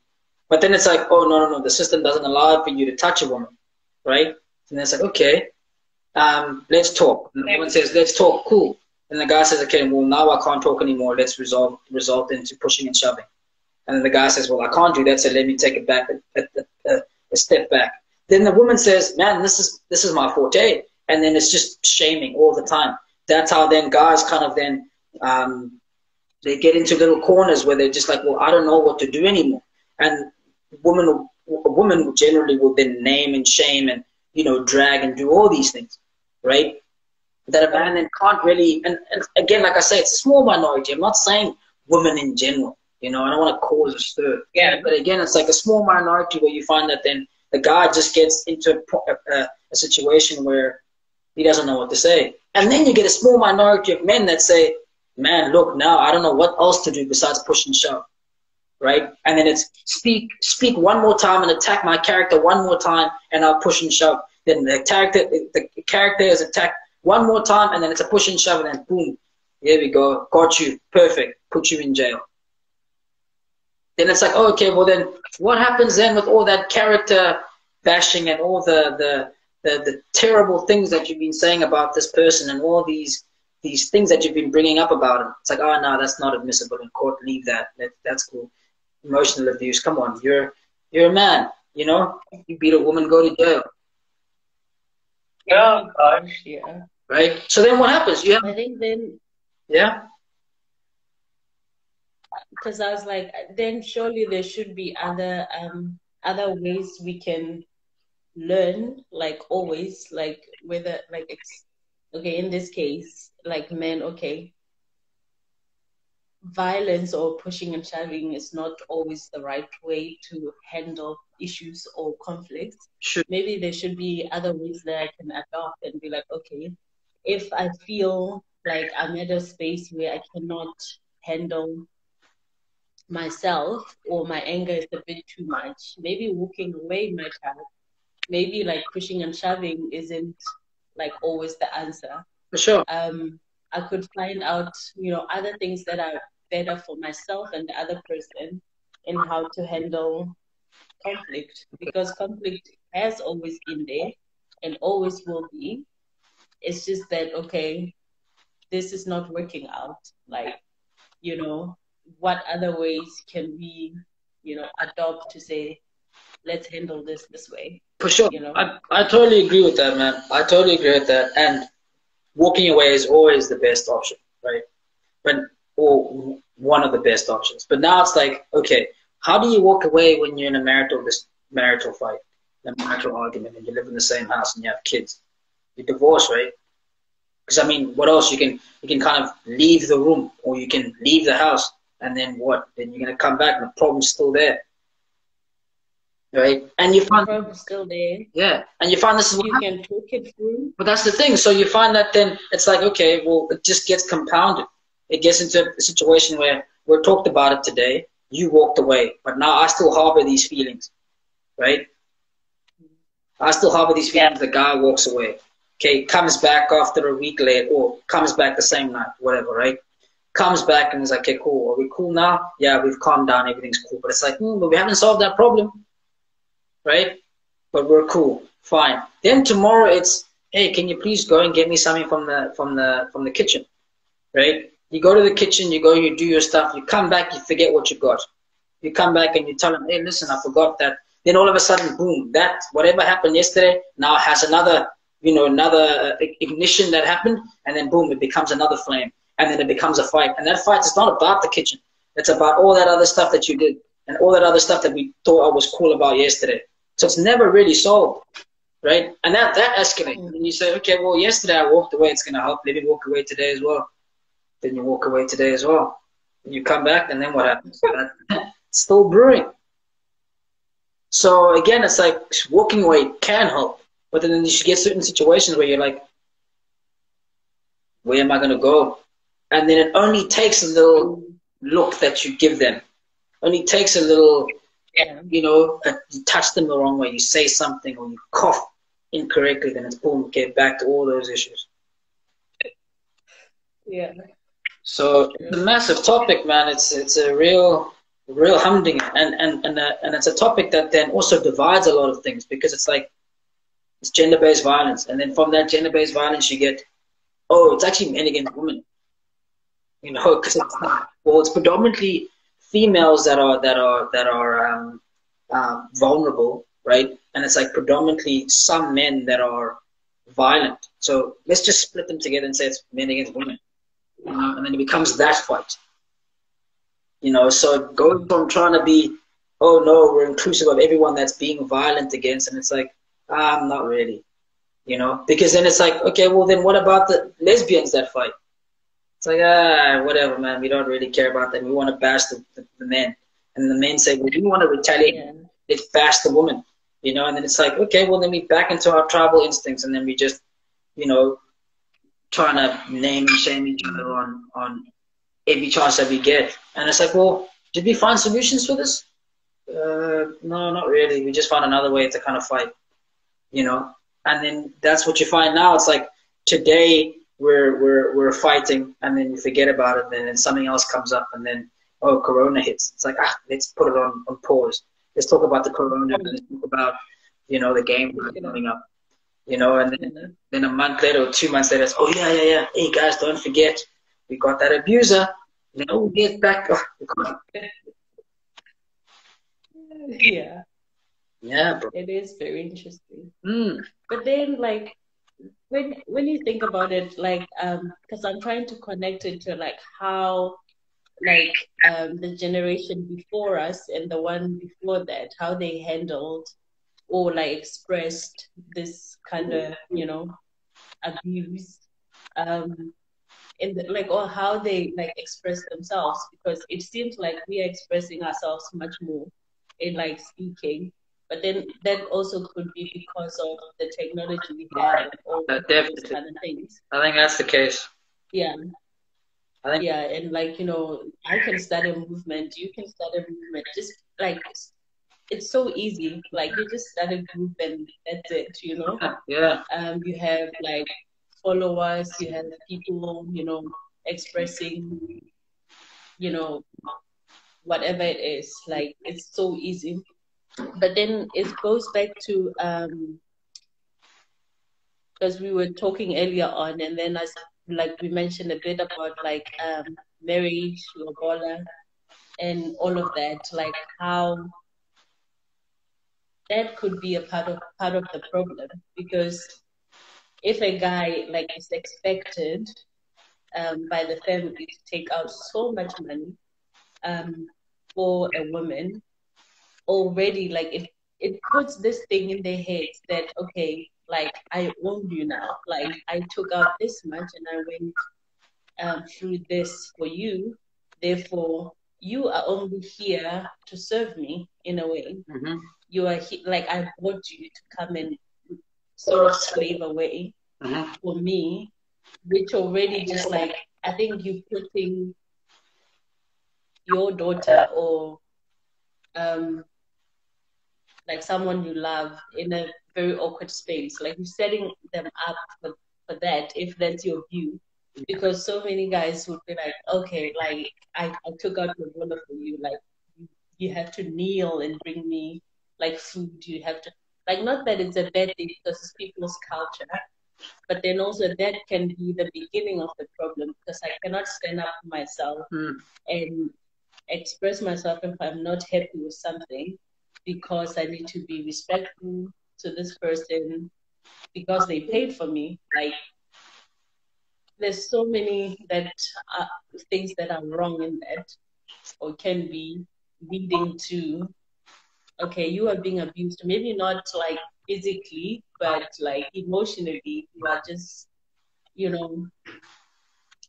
[SPEAKER 1] But then it's like, oh, no, the system doesn't allow for you to touch a woman, right? And it's like, okay, let's talk. And the woman says, let's talk, cool. And the guy says, okay, well, now I can't talk anymore. Let's result into pushing and shoving. And then the guy says, well, I can't do that, so let me take it back a step back. Then the woman says, man, this is my forte. And then it's just shaming all the time. That's how then guys kind of then, they get into little corners where they're just like, well, I don't know what to do anymore. And a woman generally will then name and shame and, drag and do all these things, right? That a man then can't really, and again, like I say, it's a small minority. I'm not saying women in general. I don't want to cause a stir. Yeah. But again, it's like a small minority where you find that then the guy just gets into a situation where he doesn't know what to say. And then you get a small minority of men that say, man, look, now I don't know what else to do besides push and shove, right? And then it's speak one more time and attack my character one more time, and I'll push and shove. Then the character is attacked one more time, and then it's a push and shove, and then boom, here we go, got you, perfect, put you in jail. Then it's like, oh, okay, well then, what happens then with all that character bashing and all the terrible things that you've been saying about this person and all these things that you've been bringing up about him? It's like, oh no, that's not admissible in court. Leave that. That's cool. Emotional abuse. Come on, you're a man. You beat a woman, go to jail.
[SPEAKER 2] Oh gosh, yeah.
[SPEAKER 1] Right. So then, what happens?
[SPEAKER 2] I think then.
[SPEAKER 1] Yeah.
[SPEAKER 2] Because I was like, then surely there should be other ways we can learn, like always, like whether like it's okay in this case, like men, okay, violence or pushing and shoving is not always the right way to handle issues or conflicts.
[SPEAKER 1] Sure.
[SPEAKER 2] Maybe there should be other ways that I can adopt and be like, okay, if I feel like I'm at a space where I cannot handle myself or my anger is a bit too much, maybe walking away might help. Maybe like pushing and shoving isn't like always the answer.
[SPEAKER 1] For sure.
[SPEAKER 2] I could find out, other things that are better for myself and the other person in how to handle conflict, because conflict has always been there and always will be. It's just that, okay, this is not working out. Like, what other ways can we, adopt to say, let's handle this way,
[SPEAKER 1] For sure. I totally agree with that, man. I totally agree with that. And walking away is always the best option, right? Or one of the best options. But now it's like, okay, how do you walk away when you're in a marital fight, a marital argument, and you live in the same house and you have kids? You're divorced, right? Because I mean, what else? You can kind of leave the room, or you can leave the house, and then what? Then you're gonna come back and the problem's still there, right? And you find
[SPEAKER 2] the problem's still there.
[SPEAKER 1] Yeah, and you find this is what
[SPEAKER 2] you can talk it through.
[SPEAKER 1] But that's the thing. So you find that then it's like, okay, well, it just gets compounded. It gets into a situation where we talked about it today. You walked away, but now I still harbor these feelings, right? I still harbor these feelings. The guy walks away. Okay, comes back after a week later, or comes back the same night, whatever, right? Comes back and is like, okay, cool. Are we cool now? Yeah, we've calmed down. Everything's cool. But it's like, but we haven't solved that problem, right? But we're cool. Fine. Then tomorrow it's, hey, can you please go and get me something from the kitchen, right? You go to the kitchen, you do your stuff, you come back, you forget what you got. You come back and you tell them, hey, listen, I forgot that. Then all of a sudden, boom, that whatever happened yesterday now has another ignition that happened, and then boom, it becomes another flame, and then it becomes a fight. And that fight is not about the kitchen. It's about all that other stuff that you did and all that other stuff that we thought I was cool about yesterday. So it's never really solved, right? And that escalates. And you say, okay, well, yesterday I walked away. It's going to help. Let me walk away today as well. Then you walk away today as well. And you come back, and then what happens? It's still brewing. So again, it's like walking away can help. But then you should get certain situations where you're like, where am I going to go? And then it only takes a little look that you give them. Only takes a little, you touch them the wrong way. You say something or you cough incorrectly, then it's boom, get back to all those issues.
[SPEAKER 2] Yeah.
[SPEAKER 1] So it's a massive topic, man. It's a real humdinger, and it's a topic that then also divides a lot of things, because it's like, it's gender-based violence, and then from that gender-based violence you get, oh, it's actually men against women, because it's predominantly females that are vulnerable, right? And it's like predominantly some men that are violent. So let's just split them together and say it's men against women, and then it becomes that fight. So it goes from trying to be, oh no, we're inclusive of everyone that's being violent against, and it's like, not really, because then it's like, okay, well then what about the lesbians that fight? It's like, whatever, man, we don't really care about them. We want to bash the men. And the men say, well, we want to retaliate. Yeah. Let's bash the woman, and then it's like, okay, well then we back into our tribal instincts, and then we just, trying to name and shame each other on every chance that we get. And it's like, well, did we find solutions for this? No, not really. We just found another way to kind of fight, and then that's what you find now. It's like today we're fighting, and then you forget about it, and then something else comes up, and then, oh, Corona hits. It's like, let's put it on pause. Let's talk about the Corona. Let's talk about, the game coming up, and then a month later or 2 months later, it's, oh, yeah. Hey, guys, don't forget, we got that abuser. Now we get back.
[SPEAKER 2] Yeah.
[SPEAKER 1] Yeah, bro.
[SPEAKER 2] It is very interesting. But then, like, when you think about it, like, because I'm trying to connect it to, like, how, like, the generation before us and the one before that, how they handled or, like, expressed this kind of, abuse, or how they, like, express themselves, because it seems like we are expressing ourselves much more in, like, speaking. But then that also could be because of the technology we have and all those
[SPEAKER 1] Definitely.
[SPEAKER 2] kind of things.
[SPEAKER 1] I think that's the case.
[SPEAKER 2] Yeah.
[SPEAKER 1] I think,
[SPEAKER 2] Yeah, and like, you know, I can start a movement, you can start a movement. Just like it's so easy. Like you just start a group and that's it, you know.
[SPEAKER 1] yeah.
[SPEAKER 2] You have like followers, you have people, you know, expressing, you know, whatever it is. Like it's so easy. But then it goes back to because we were talking earlier on, and then like we mentioned a bit about like marriage, lobola, and all of that, like how that could be a part of the problem. Because if a guy like is expected by the family to take out so much money for a woman, already like it puts this thing in their heads that okay, like I own you now, like I took out this much and I went through this for you, therefore you are only here to serve me in a way.
[SPEAKER 1] Mm-hmm.
[SPEAKER 2] You are like I brought you to come and sort of slave away for me, which already just like I think you putting your daughter or like someone you love in a very awkward space. Like you're setting them up for that if that's your view. Because so many guys would be like, okay, like I took out your wallet for you, like you have to kneel and bring me like food. You have to like not that it's a bad thing because it's people's culture, but then also that can be the beginning of the problem because I cannot stand up for myself and express myself if I'm not happy with something because I need to be respectful to this person because they paid for me. Like there's so many that things that are wrong in that or can be leading to okay, you are being abused. Maybe not like physically, but like emotionally, you are just, you know,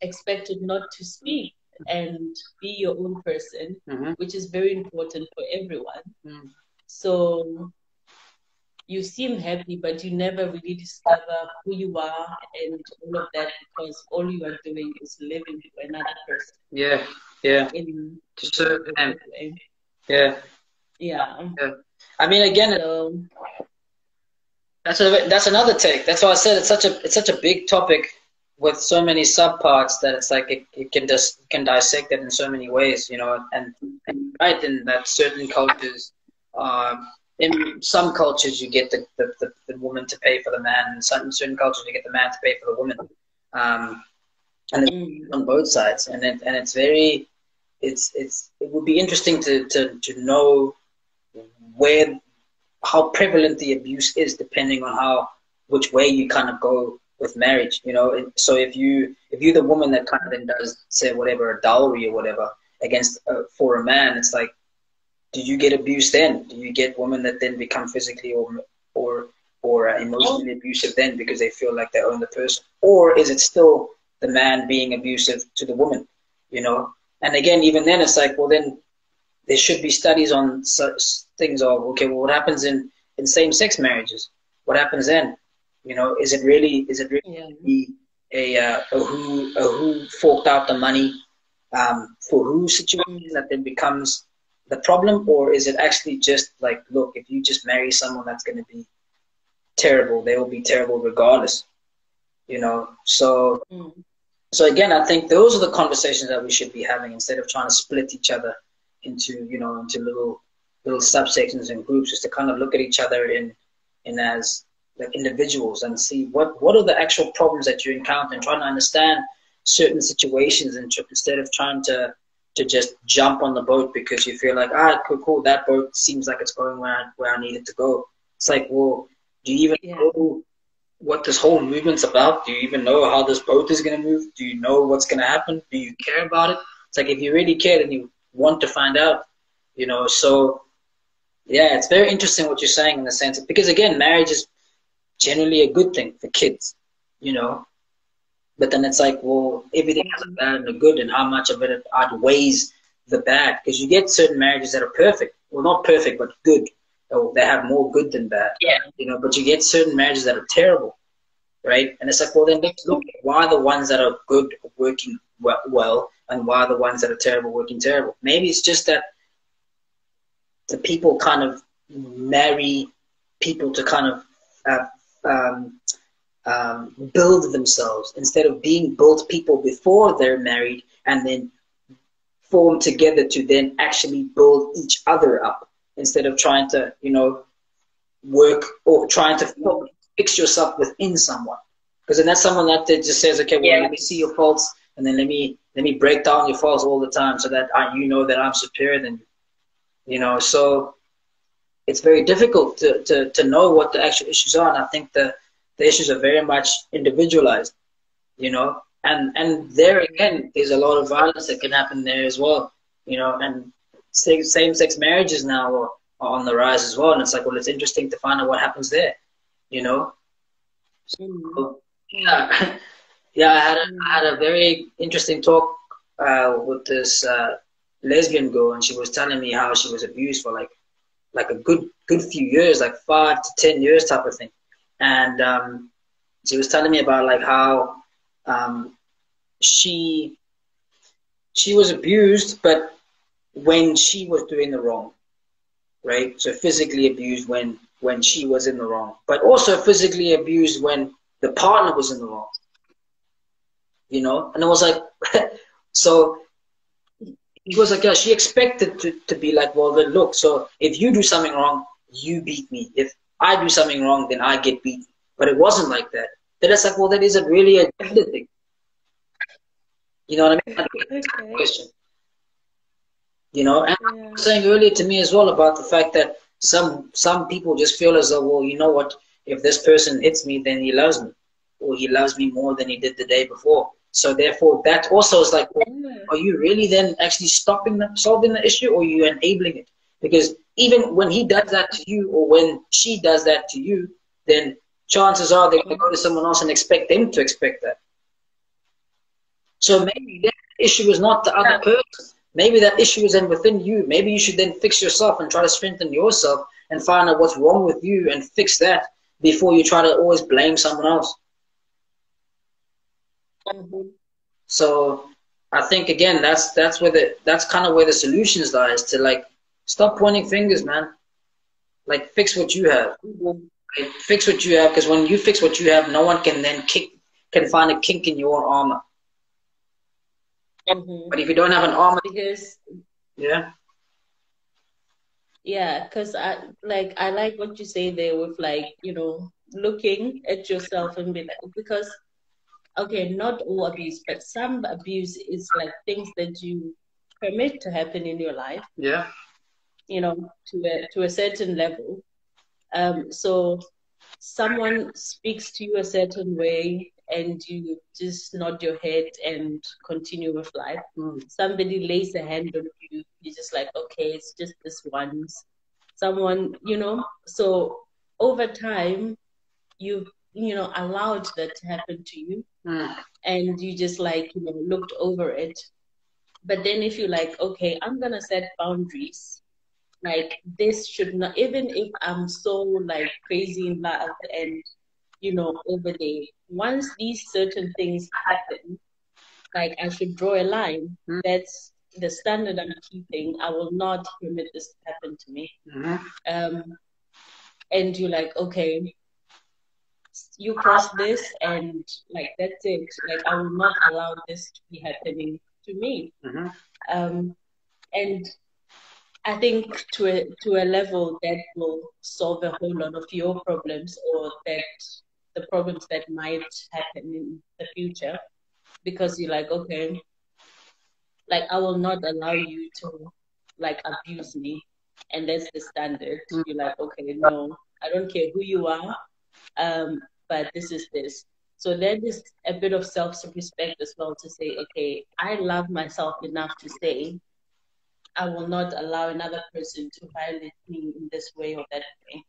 [SPEAKER 2] expected not to speak and be your own person, which is very important for everyone. So you seem happy, but you never really discover who you are and all of that because all you are doing is living for another person.
[SPEAKER 1] Yeah, yeah.
[SPEAKER 2] In
[SPEAKER 1] To serve them.
[SPEAKER 2] Yeah.
[SPEAKER 1] Yeah. I mean, again,
[SPEAKER 2] so,
[SPEAKER 1] that's another take. That's why I said it's such a big topic with so many subparts that it's like it can just can dissect it in so many ways, you know. And right in that certain cultures, in some cultures you get the woman to pay for the man, and in certain cultures you get the man to pay for the woman, and it's on both sides. And it's very it would be interesting to know how prevalent the abuse is depending on which way you kind of go with marriage, you know. So if you're the woman that kind of then does say whatever a dowry or whatever against for a man, it's like, do you get abused then? Do you get women that then become physically or emotionally abusive then because they feel like they own the person, or is it still the man being abusive to the woman, you know? And again, even then, it's like, well, then there should be studies on such things of, okay, well, what happens in same-sex marriages? What happens then? You know, is it really a who forked out the money for who situation that then becomes the problem, or is it actually just like, look, if you just marry someone that's going to be terrible, they will be terrible regardless, you know? So again, I think those are the conversations that we should be having instead of trying to split each other into little subsections and groups, just to kind of look at each other in as like individuals and see what are the actual problems that you encounter and trying to understand certain situations, and instead of trying to just jump on the boat because you feel like, cool, that boat seems like it's going where I need it to go. It's like, well, do you even know what this whole movement's about? Do you even know how this boat is going to move? Do you know what's going to happen? Do you care about it? It's like, if you really care, then you want to find out, you know. So yeah, it's very interesting what you're saying in the sense of, because again, marriage is generally a good thing for kids, you know. But then it's like, well, everything has a bad and a good, and how much of it outweighs the bad? Because you get certain marriages that are perfect, well, not perfect, but good, or they have more good than bad.
[SPEAKER 2] Yeah.
[SPEAKER 1] You know, but you get certain marriages that are terrible, right? And it's like, well, then let's look at why the ones that are good are working well, and why the ones that are terrible working terrible. Maybe it's just that the people kind of marry people to kind of build themselves instead of being built people before they're married and then form together to then actually build each other up instead of trying to, you know, work or trying to fix yourself within someone. Because then that's someone that just says, okay, well, let me see your faults, and then let me break down your faults all the time so that you know that I'm superior than you. You know, so it's very difficult to know what the actual issues are, and I think the issues are very much individualized. You know, and there again, there's a lot of violence that can happen there as well. You know, and same-sex marriages now are on the rise as well, and it's like, well, it's interesting to find out what happens there. You know, so, yeah, yeah. I had a very interesting talk with this lesbian girl, and she was telling me how she was abused for like a good few years, like 5 to 10 years type of thing, and she was telling me about like how she was abused, but when she was doing the wrong, right? So physically abused when she was in the wrong, but also physically abused when the partner was in the wrong. You know, and it was like, so it was like, yeah, she expected to be like, well, then look, so if you do something wrong, you beat me. If I do something wrong, then I get beaten. But it wasn't like that. Then it's like, well, that isn't really a gender thing. You know what I mean?
[SPEAKER 2] Okay.
[SPEAKER 1] Question. You know, and I was saying earlier to me as well about the fact that some people just feel as though, well, you know what, if this person hits me, then he loves me, or he loves me more than he did the day before. So therefore, that also is like, well, are you really then actually solving the issue, or are you enabling it? Because even when he does that to you, or when she does that to you, then chances are they're going to go to someone else and expect them to expect that. So maybe that issue is not the other person. Maybe that issue is then within you. Maybe you should then fix yourself and try to strengthen yourself and find out what's wrong with you and fix that before you try to always blame someone else. So I think again that's kind of where the solutions lie, is to like stop pointing fingers, man. Like fix what you have. Like, fix what you have, because when you fix what you have, no one can then can find a kink in your armor. But if you don't have an armor,
[SPEAKER 2] because
[SPEAKER 1] yeah,
[SPEAKER 2] because I like what you say there with, like, you know, looking at yourself and be like, because okay, not all abuse, but some abuse is like things that you permit to happen in your life.
[SPEAKER 1] Yeah.
[SPEAKER 2] You know, to a certain level. So someone speaks to you a certain way and you just nod your head and continue with life. Somebody lays a hand on you, you're just like, okay, it's just this once. Someone, you know, so over time you know, allowed that to happen to you, and you just like, you know, looked over it. But then if you're like, okay, I'm gonna set boundaries, like this should not, even if I'm so like crazy in love and, you know, over there, once these certain things happen, like I should draw a line. That's the standard I'm keeping. I will not permit this to happen to me. And you're like, okay, you cross this, and like that's it. Like I will not allow this to be happening to me. And I think to a level that will solve a whole lot of your problems, or that the problems that might happen in the future, because you're like, okay, like I will not allow you to like abuse me, and that's the standard. You're like, okay, no, I don't care who you are, but this is this. So there is a bit of self-respect as well, to say, okay, I love myself enough to say, I will not allow another person to violate me in this way or that way.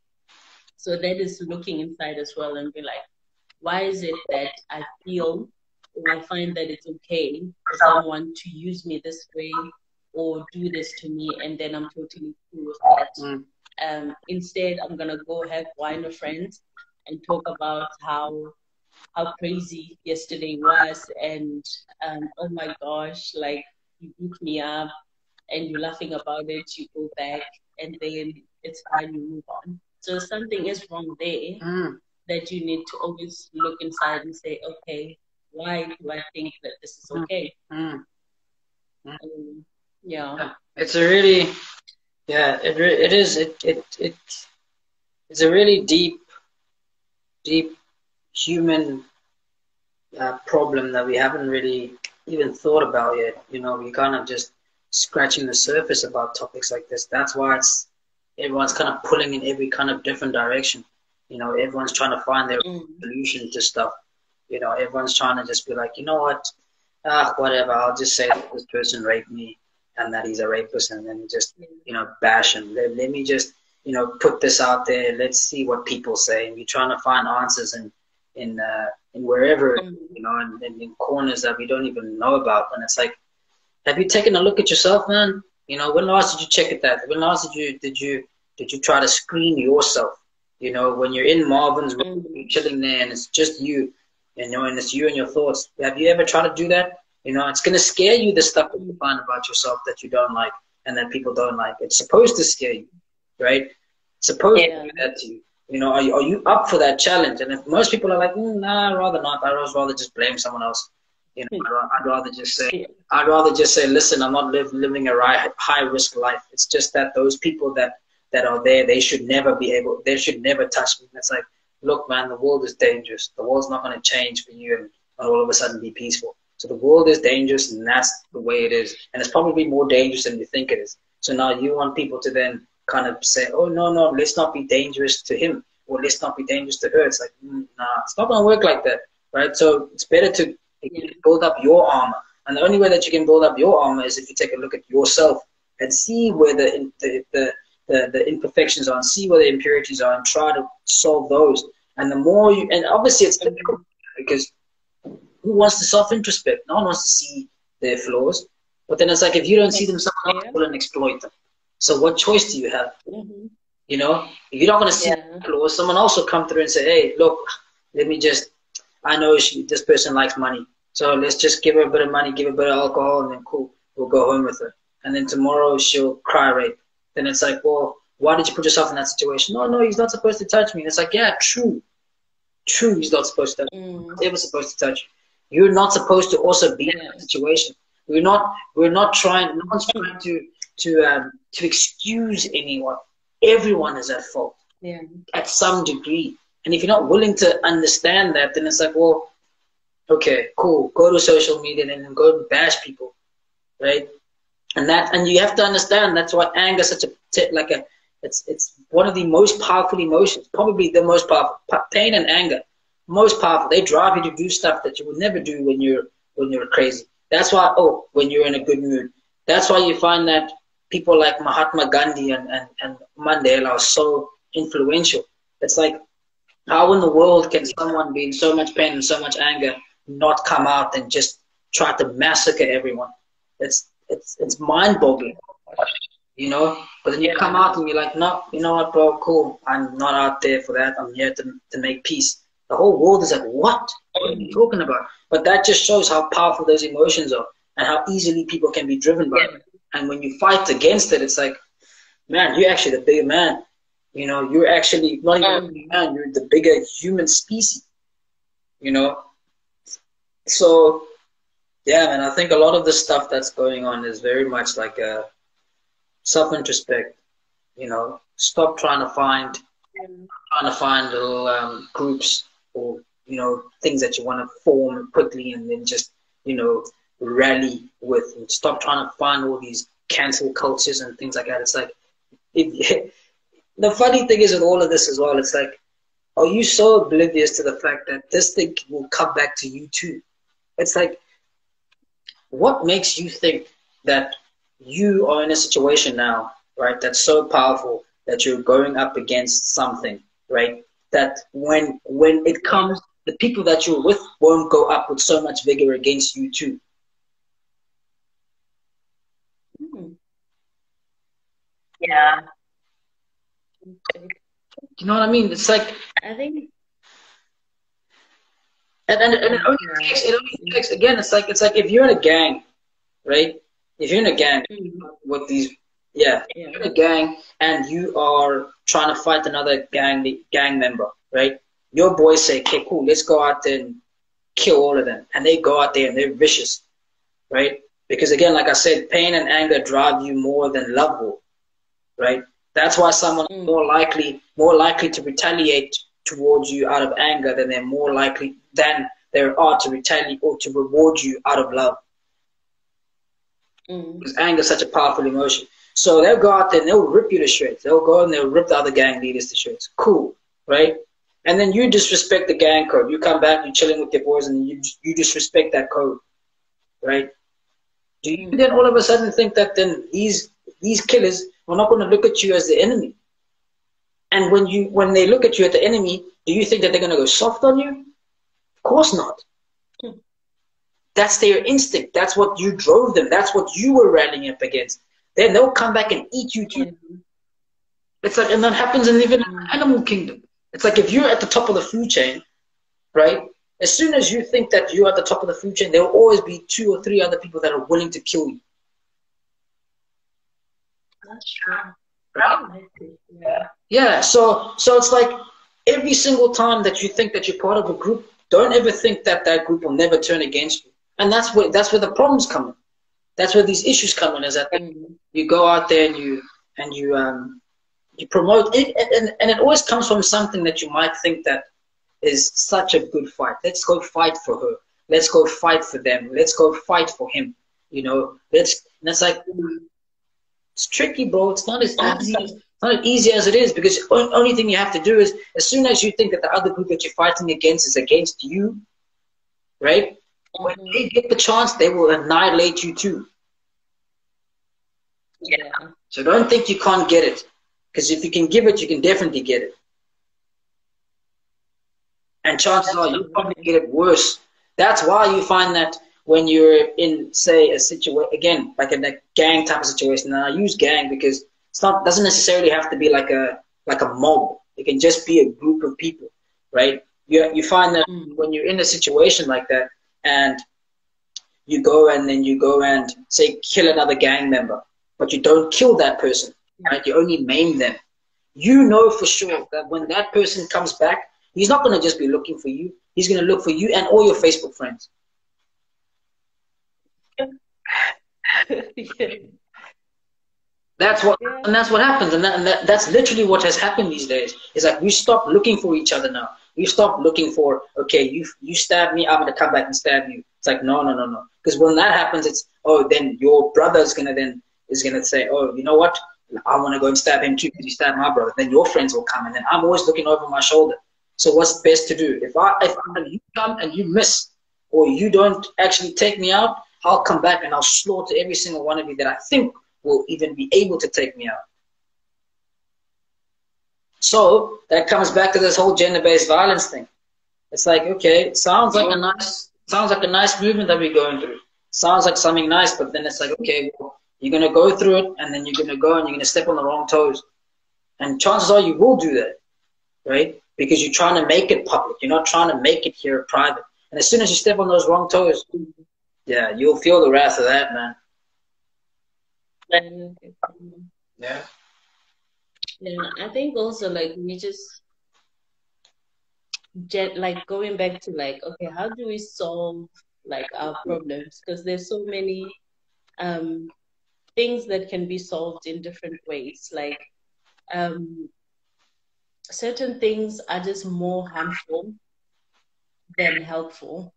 [SPEAKER 2] So that is looking inside as well and be like, why is it that I feel, or I find that it's okay for someone to use me this way or do this to me, and then I'm totally cool with that. Instead, I'm gonna go have wine with friends and talk about how crazy yesterday was, and oh my gosh, like you beat me up, and you're laughing about it. You go back, and then it's fine. You move on. So something is wrong there
[SPEAKER 1] Mm,
[SPEAKER 2] that you need to always look inside and say, okay, why do I think that this is
[SPEAKER 1] mm,
[SPEAKER 2] okay?
[SPEAKER 1] mm, mm.
[SPEAKER 2] Yeah.
[SPEAKER 1] Yeah. It's a really, yeah, it is, it's a really deep human problem that we haven't really even thought about yet. You know, we kind of just scratching the surface about topics like this. That's why it's everyone's kind of pulling in every kind of different direction. You know, everyone's trying to find their
[SPEAKER 2] Mm.
[SPEAKER 1] solution to stuff. You know, everyone's trying to just be like, you know what, whatever. I'll just say that this person raped me and that he's a rapist, and then just bash him. Let me just put this out there. Let's see what people say. And we're trying to find answers in wherever
[SPEAKER 2] Mm.
[SPEAKER 1] and in corners that we don't even know about. And it's like, have you taken a look at yourself, man? You know, when last did you check at that? When last did you try to screen yourself? You know, when you're in Marvin's room,
[SPEAKER 2] Mm.
[SPEAKER 1] you're chilling there, and it's just you, and it's you and your thoughts. Have you ever tried to do that? You know, it's gonna scare you, the stuff that you find about yourself that you don't like and that people don't like. It's supposed to scare you, right? It's supposed to
[SPEAKER 2] Yeah.
[SPEAKER 1] do that to you. You know, are you up for that challenge? And if most people are like, nah, I'd rather not. I'd rather just blame someone else. You know, I'd rather just say,
[SPEAKER 2] Yeah.
[SPEAKER 1] listen, I'm not living a high risk life. It's just that those people that are there, they should never touch me. It's like, look, man, the world is dangerous. The world's not going to change for you and all of a sudden be peaceful. So the world is dangerous, and that's the way it is. And it's probably more dangerous than you think it is. So now you want people to then kind of say, oh, no, let's not be dangerous to him, or let's not be dangerous to her. It's like, nah, it's not going to work like that, right? So it's better to build up your armor. And the only way that you can build up your armor is if you take a look at yourself and see where the imperfections are, and see where the impurities are, and try to solve those. And the more you, and obviously it's difficult because who wants to self-introspect? No one wants to see their flaws. But then it's like, if you don't see them, someone else
[SPEAKER 2] Yeah.
[SPEAKER 1] will exploit them. So what choice do you have?
[SPEAKER 2] Mm-hmm.
[SPEAKER 1] You know, if you're not going to see
[SPEAKER 2] Yeah.
[SPEAKER 1] the flaws, someone else will come through and say, hey, look, let me just, I know this person likes money. So let's just give her a bit of money, give her a bit of alcohol, and then cool, we'll go home with her. And then tomorrow she'll cry rape. Then it's like, well, why did you put yourself in that situation? No, he's not supposed to touch me. And it's like, yeah, true, he's not supposed to touch you.
[SPEAKER 2] Mm.
[SPEAKER 1] He's never supposed to touch you. You're not supposed to also be in that situation. We're not trying. No one's trying to excuse anyone. Everyone is at fault
[SPEAKER 2] Yeah.
[SPEAKER 1] at some degree. And if you're not willing to understand that, then it's like, well, okay, cool. Go to social media and then go bash people, right? And you have to understand that's why anger is such it's one of the most powerful emotions, probably the most powerful. Pain and anger, most powerful. They drive you to do stuff that you would never do when you're crazy. That's why when you're in a good mood. That's why you find that people like Mahatma Gandhi and Mandela are so influential. It's like, how in the world can someone be in so much pain and so much anger not come out and just try to massacre everyone? It's mind-boggling, you know. But then you come out and you're like, no, you know what, bro, cool. I'm not out there for that. I'm here to make peace. The whole world is like, what? What are you talking about? But that just shows how powerful those emotions are and how easily people can be driven by it. And when you fight against it, it's like, man, you're actually the bigger man. You know, you're actually not even a big man. You're the bigger human species. You know, so yeah, man. I think a lot of the stuff that's going on is very much like a self-introspect. You know, stop trying to find little groups or things that you want to form quickly and then just rally with. And stop trying to find all these cancel cultures and things like that. It's like the funny thing is with all of this as well. It's like, are you so oblivious to the fact that this thing will come back to you too? It's like, what makes you think that you are in a situation now, right, that's so powerful that you're going up against something, right, that when it comes, the people that you're with won't go up with so much vigor against you too?
[SPEAKER 2] Mm. Yeah. Okay.
[SPEAKER 1] You know what I mean? It's like,
[SPEAKER 2] I think,
[SPEAKER 1] and it only
[SPEAKER 2] yeah.
[SPEAKER 1] takes again. It's like if you're in a gang, right? If you're in a gang
[SPEAKER 2] Mm,
[SPEAKER 1] with these, yeah, if
[SPEAKER 2] yeah.
[SPEAKER 1] you're in a gang and you are trying to fight another gang member, right? Your boys say, "Okay, cool, let's go out there and kill all of them," and they go out there and they're vicious, right? Because again, like I said, pain and anger drive you more than love will, right? That's why someone is
[SPEAKER 2] Mm,
[SPEAKER 1] more likely to retaliate towards you out of anger than they're more likely than there are to retaliate or to reward you out of love.
[SPEAKER 2] mm,
[SPEAKER 1] Because anger is such a powerful emotion. So they'll go out there and they'll rip you to shreds. They'll go and they'll rip the other gang leaders to shreds. Cool, right? And then you disrespect the gang code. You come back, you're chilling with your boys, and you disrespect that code, right? Do you
[SPEAKER 2] mm.
[SPEAKER 1] then all of a sudden think that then these killers are not going to look at you as the enemy? And when they look at you as the enemy, do you think that they're going to go soft on you? Of course not.
[SPEAKER 2] Mm.
[SPEAKER 1] That's their instinct. That's what you drove them. That's what you were rallying up against. Then they'll come back and eat you too.
[SPEAKER 2] Yeah.
[SPEAKER 1] It's like, and that happens in even in
[SPEAKER 2] Mm.
[SPEAKER 1] the animal kingdom. It's like if you're at the top of the food chain, right? As soon as you think that you're at the top of the food chain, there will always be 2 or 3 other people that are willing to kill you.
[SPEAKER 2] That's true.
[SPEAKER 1] Right?
[SPEAKER 2] I see. Yeah.
[SPEAKER 1] Yeah. So it's like every single time that you think that you're part of a group, don't ever think that that group will never turn against you. And that's where the problems come in. That's where these issues come in. Is that
[SPEAKER 2] Mm.
[SPEAKER 1] you go out there and you promote it, and it always comes from something that you might think that is such a good fight. Let's go fight for her. Let's go fight for them. Let's go fight for him. And it's like
[SPEAKER 2] Mm.
[SPEAKER 1] it's tricky, bro. It's not as easy. It's not as easy as it is because the only thing you have to do is as soon as you think that the other group that you're fighting against is against you, right? When
[SPEAKER 2] Mhm.
[SPEAKER 1] they get the chance, they will annihilate you too.
[SPEAKER 2] Yeah.
[SPEAKER 1] So don't think you can't get it, because if you can give it, you can definitely get it. And chances are you'll probably
[SPEAKER 2] Absolutely.
[SPEAKER 1] get it worse. That's why you find that when you're in, say, a situation, again, like in a gang type of situation, and I use gang because it's not doesn't necessarily have to be like a mob. It can just be a group of people, right? You find that
[SPEAKER 2] Mm.
[SPEAKER 1] when you're in a situation like that, and you go and say kill another gang member, but you don't kill that person, right? You only maim them. You know for sure that when that person comes back, he's not going to just be looking for you. He's going to look for you and all your Facebook friends.
[SPEAKER 2] Yeah.
[SPEAKER 1] That's what
[SPEAKER 2] Yeah.
[SPEAKER 1] and that's what happens, that's literally what has happened these days. It's like we stop looking for each other now. We stop looking for okay, you stab me, I'm gonna come back and stab you. It's like no, no, no, no. Because when that happens, it's then your brother is gonna say you know what, I want to go and stab him too because he stabbed my brother. Then your friends will come, and then I'm always looking over my shoulder. So what's best to do? If you come and you miss or you don't actually take me out, I'll come back and I'll slaughter every single one of you that I think will even be able to take me out. So that comes back to this whole gender-based violence thing. It's like, okay, it sounds like a nice movement that we're going through. Sounds like something nice, but then it's like, okay, well, you're gonna go through it, and then you're gonna go and you're gonna step on the wrong toes, and chances are you will do that, right? Because you're trying to make it public. You're not trying to make it here private. And as soon as you step on those wrong toes, yeah, you'll feel the wrath of that, man.
[SPEAKER 2] And,
[SPEAKER 1] Yeah.
[SPEAKER 2] yeah, I think also like we just get like going back to like, okay, how do we solve like our problems? Because there's so many um things that can be solved in different ways. Like um certain things are just more harmful than helpful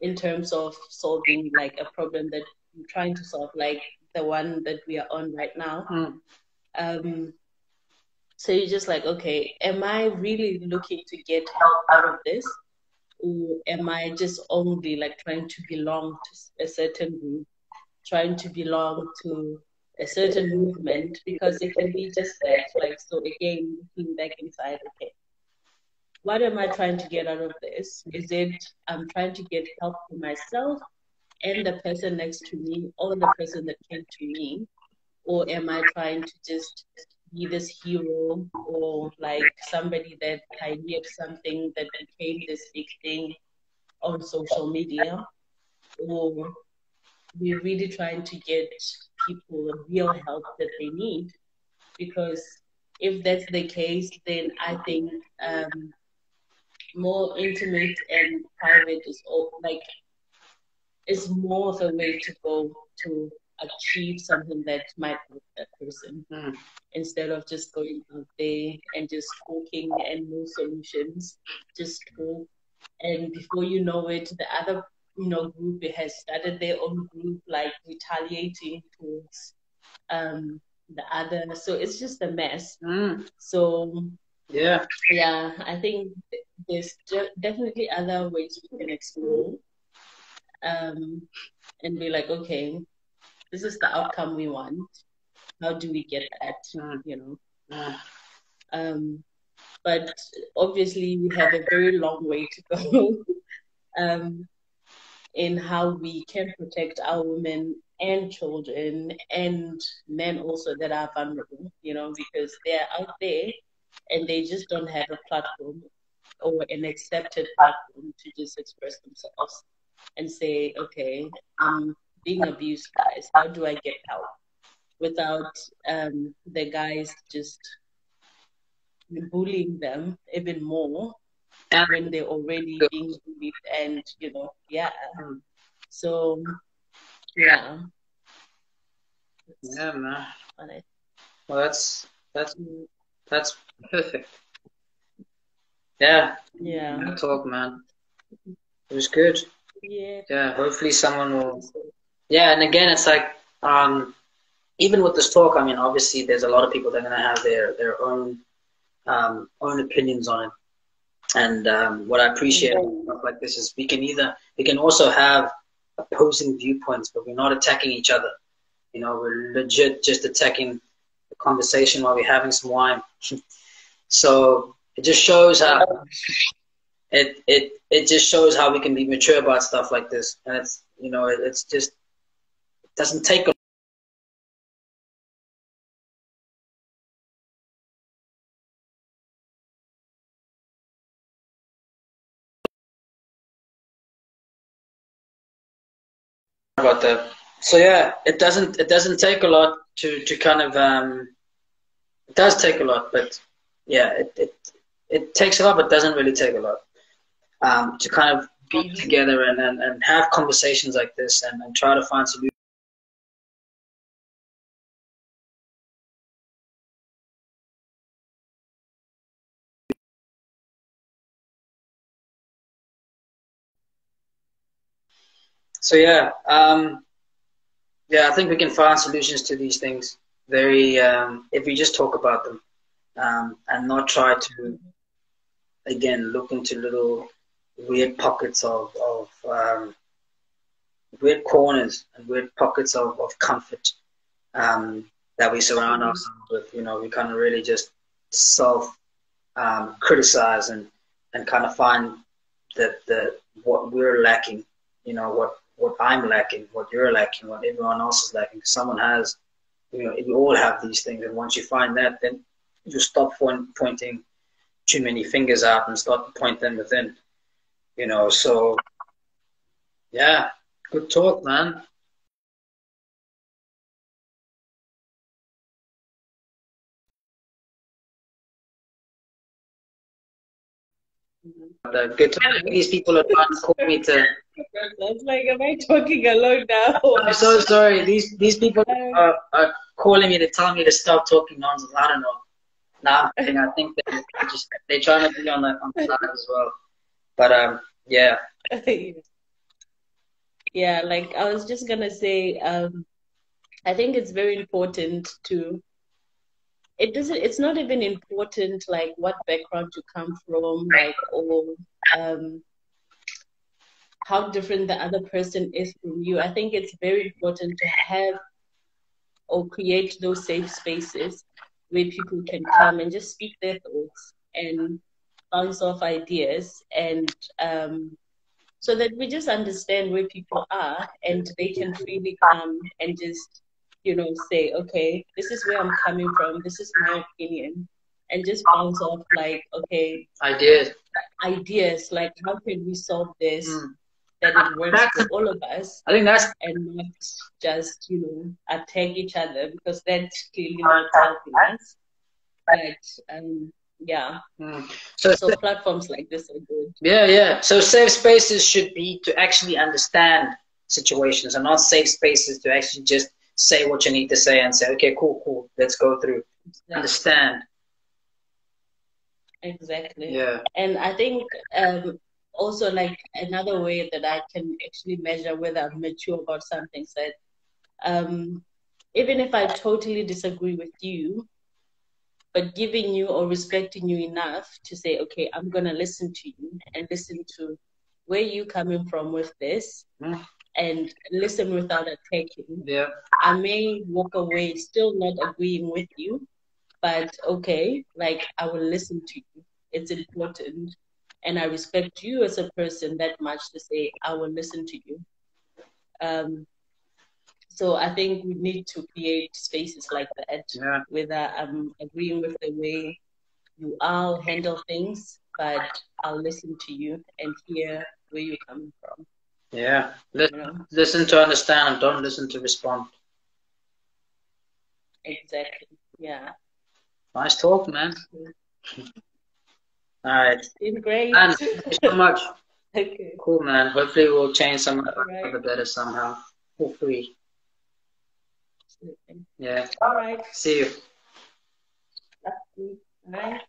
[SPEAKER 2] in terms of solving like a problem that you're trying to solve, like the one that we are on right now.
[SPEAKER 1] Mm.
[SPEAKER 2] Um, so you're just like, okay, am I really looking to get help out of this? Or am I just only like trying to belong to a certain group, trying to belong to a certain movement? Because it can be just that. Like, so again, looking back inside, okay, what am I trying to get out of this? Is it I'm trying to get help for myself and the person next to me or the person that came to me? Or am I trying to just be this hero or like somebody that pioneered something that became this big thing on social media, or we're really trying to get people the real help that they need. Because if that's the case, then I think more intimate and private is all, like, is more of a way to go to achieve something that might help that person, instead of just going out there and just talking and no solutions, just talk. And before you know it, the other group has started their own group, like retaliating towards the other. So it's just a mess. So
[SPEAKER 1] yeah,
[SPEAKER 2] I think there's definitely other ways we can explore, and be like, okay, this is the outcome we want. How do we get that? But obviously we have a very long way to go in how we can protect our women and children and men also that are vulnerable, because they're out there and they just don't have a platform or an accepted platform to just express themselves and say, okay, I'm being abused, guys. How do I get help? Without the guys just bullying them even more when they're already being bullied, and so
[SPEAKER 1] yeah, man. Well, that's perfect. Yeah, good talk, man. It was good. Yeah, hopefully someone will. Yeah, and again, it's like even with this talk, I mean, obviously there's a lot of people that are gonna have their own opinions on it. And what I appreciate stuff like this is we can also have opposing viewpoints, but we're not attacking each other. We're legit just attacking the conversation while we're having some wine. So it just shows how it just shows how we can be mature about stuff like this, and it's just, it doesn't take a about that. So yeah, it doesn't take a lot to kind of it does take a lot, but yeah, it takes a lot, but doesn't really take a lot to kind of be together and have conversations like this and try to find solutions. So yeah, I think we can find solutions to these things very if we just talk about them and not try to again look into little weird pockets of weird corners and weird pockets of comfort that we surround ourselves with. We kind of really just self criticize and kind of find that what we're lacking, what I'm lacking, what you're lacking, what everyone else is lacking. Someone has, we all have these things, and once you find that, then you stop pointing too many fingers out and start to point them within. So yeah, good talk, man. Good talk. These people are trying to call me to.
[SPEAKER 2] That's like, am I talking alone now?
[SPEAKER 1] I'm so sorry. These people are calling me to tell me to stop talking nonsense. I don't know. Nah, I think they're trying to be on the side as well. But yeah.
[SPEAKER 2] Yeah, like I was just gonna say, I think it's very important to. It's not even important like what background you come from, like, or how different the other person is from you. I think it's very important to have or create those safe spaces where people can come and just speak their thoughts and bounce off ideas, and so that we just understand where people are and they can freely come and just say, okay, this is where I'm coming from, this is my opinion, and just bounce off like, okay, ideas like how can we solve this that it works for all of us,
[SPEAKER 1] I think that's
[SPEAKER 2] and not just attack each other, because that's clearly not helping us. But yeah, so platforms like this are good.
[SPEAKER 1] Yeah. So safe spaces should be to actually understand situations, and not safe spaces to actually just say what you need to say and say, okay, cool, let's go through. Exactly. Understand.
[SPEAKER 2] Exactly.
[SPEAKER 1] Yeah.
[SPEAKER 2] And I think also, like, another way that I can actually measure whether I'm mature about something is that even if I totally disagree with you, but giving you or respecting you enough to say, okay, I'm gonna listen to you and listen to where you coming from with this, and listen without attacking.
[SPEAKER 1] Yeah.
[SPEAKER 2] I may walk away still not agreeing with you, but okay, like, I will listen to you. It's important. And I respect you as a person that much to say, I will listen to you. So I think we need to create spaces like that, whether I'm agreeing with the way you all handle things, but I'll listen to you and hear where you're coming from.
[SPEAKER 1] Yeah. Listen to understand, and don't listen to respond.
[SPEAKER 2] Exactly. Yeah.
[SPEAKER 1] Nice talk, man. All right.
[SPEAKER 2] It's been great.
[SPEAKER 1] And thank you so much.
[SPEAKER 2] Okay.
[SPEAKER 1] Cool, man. Hopefully we'll change some of the better somehow. Hopefully.
[SPEAKER 2] Absolutely.
[SPEAKER 1] Yeah.
[SPEAKER 2] All right.
[SPEAKER 1] See you.
[SPEAKER 2] All right.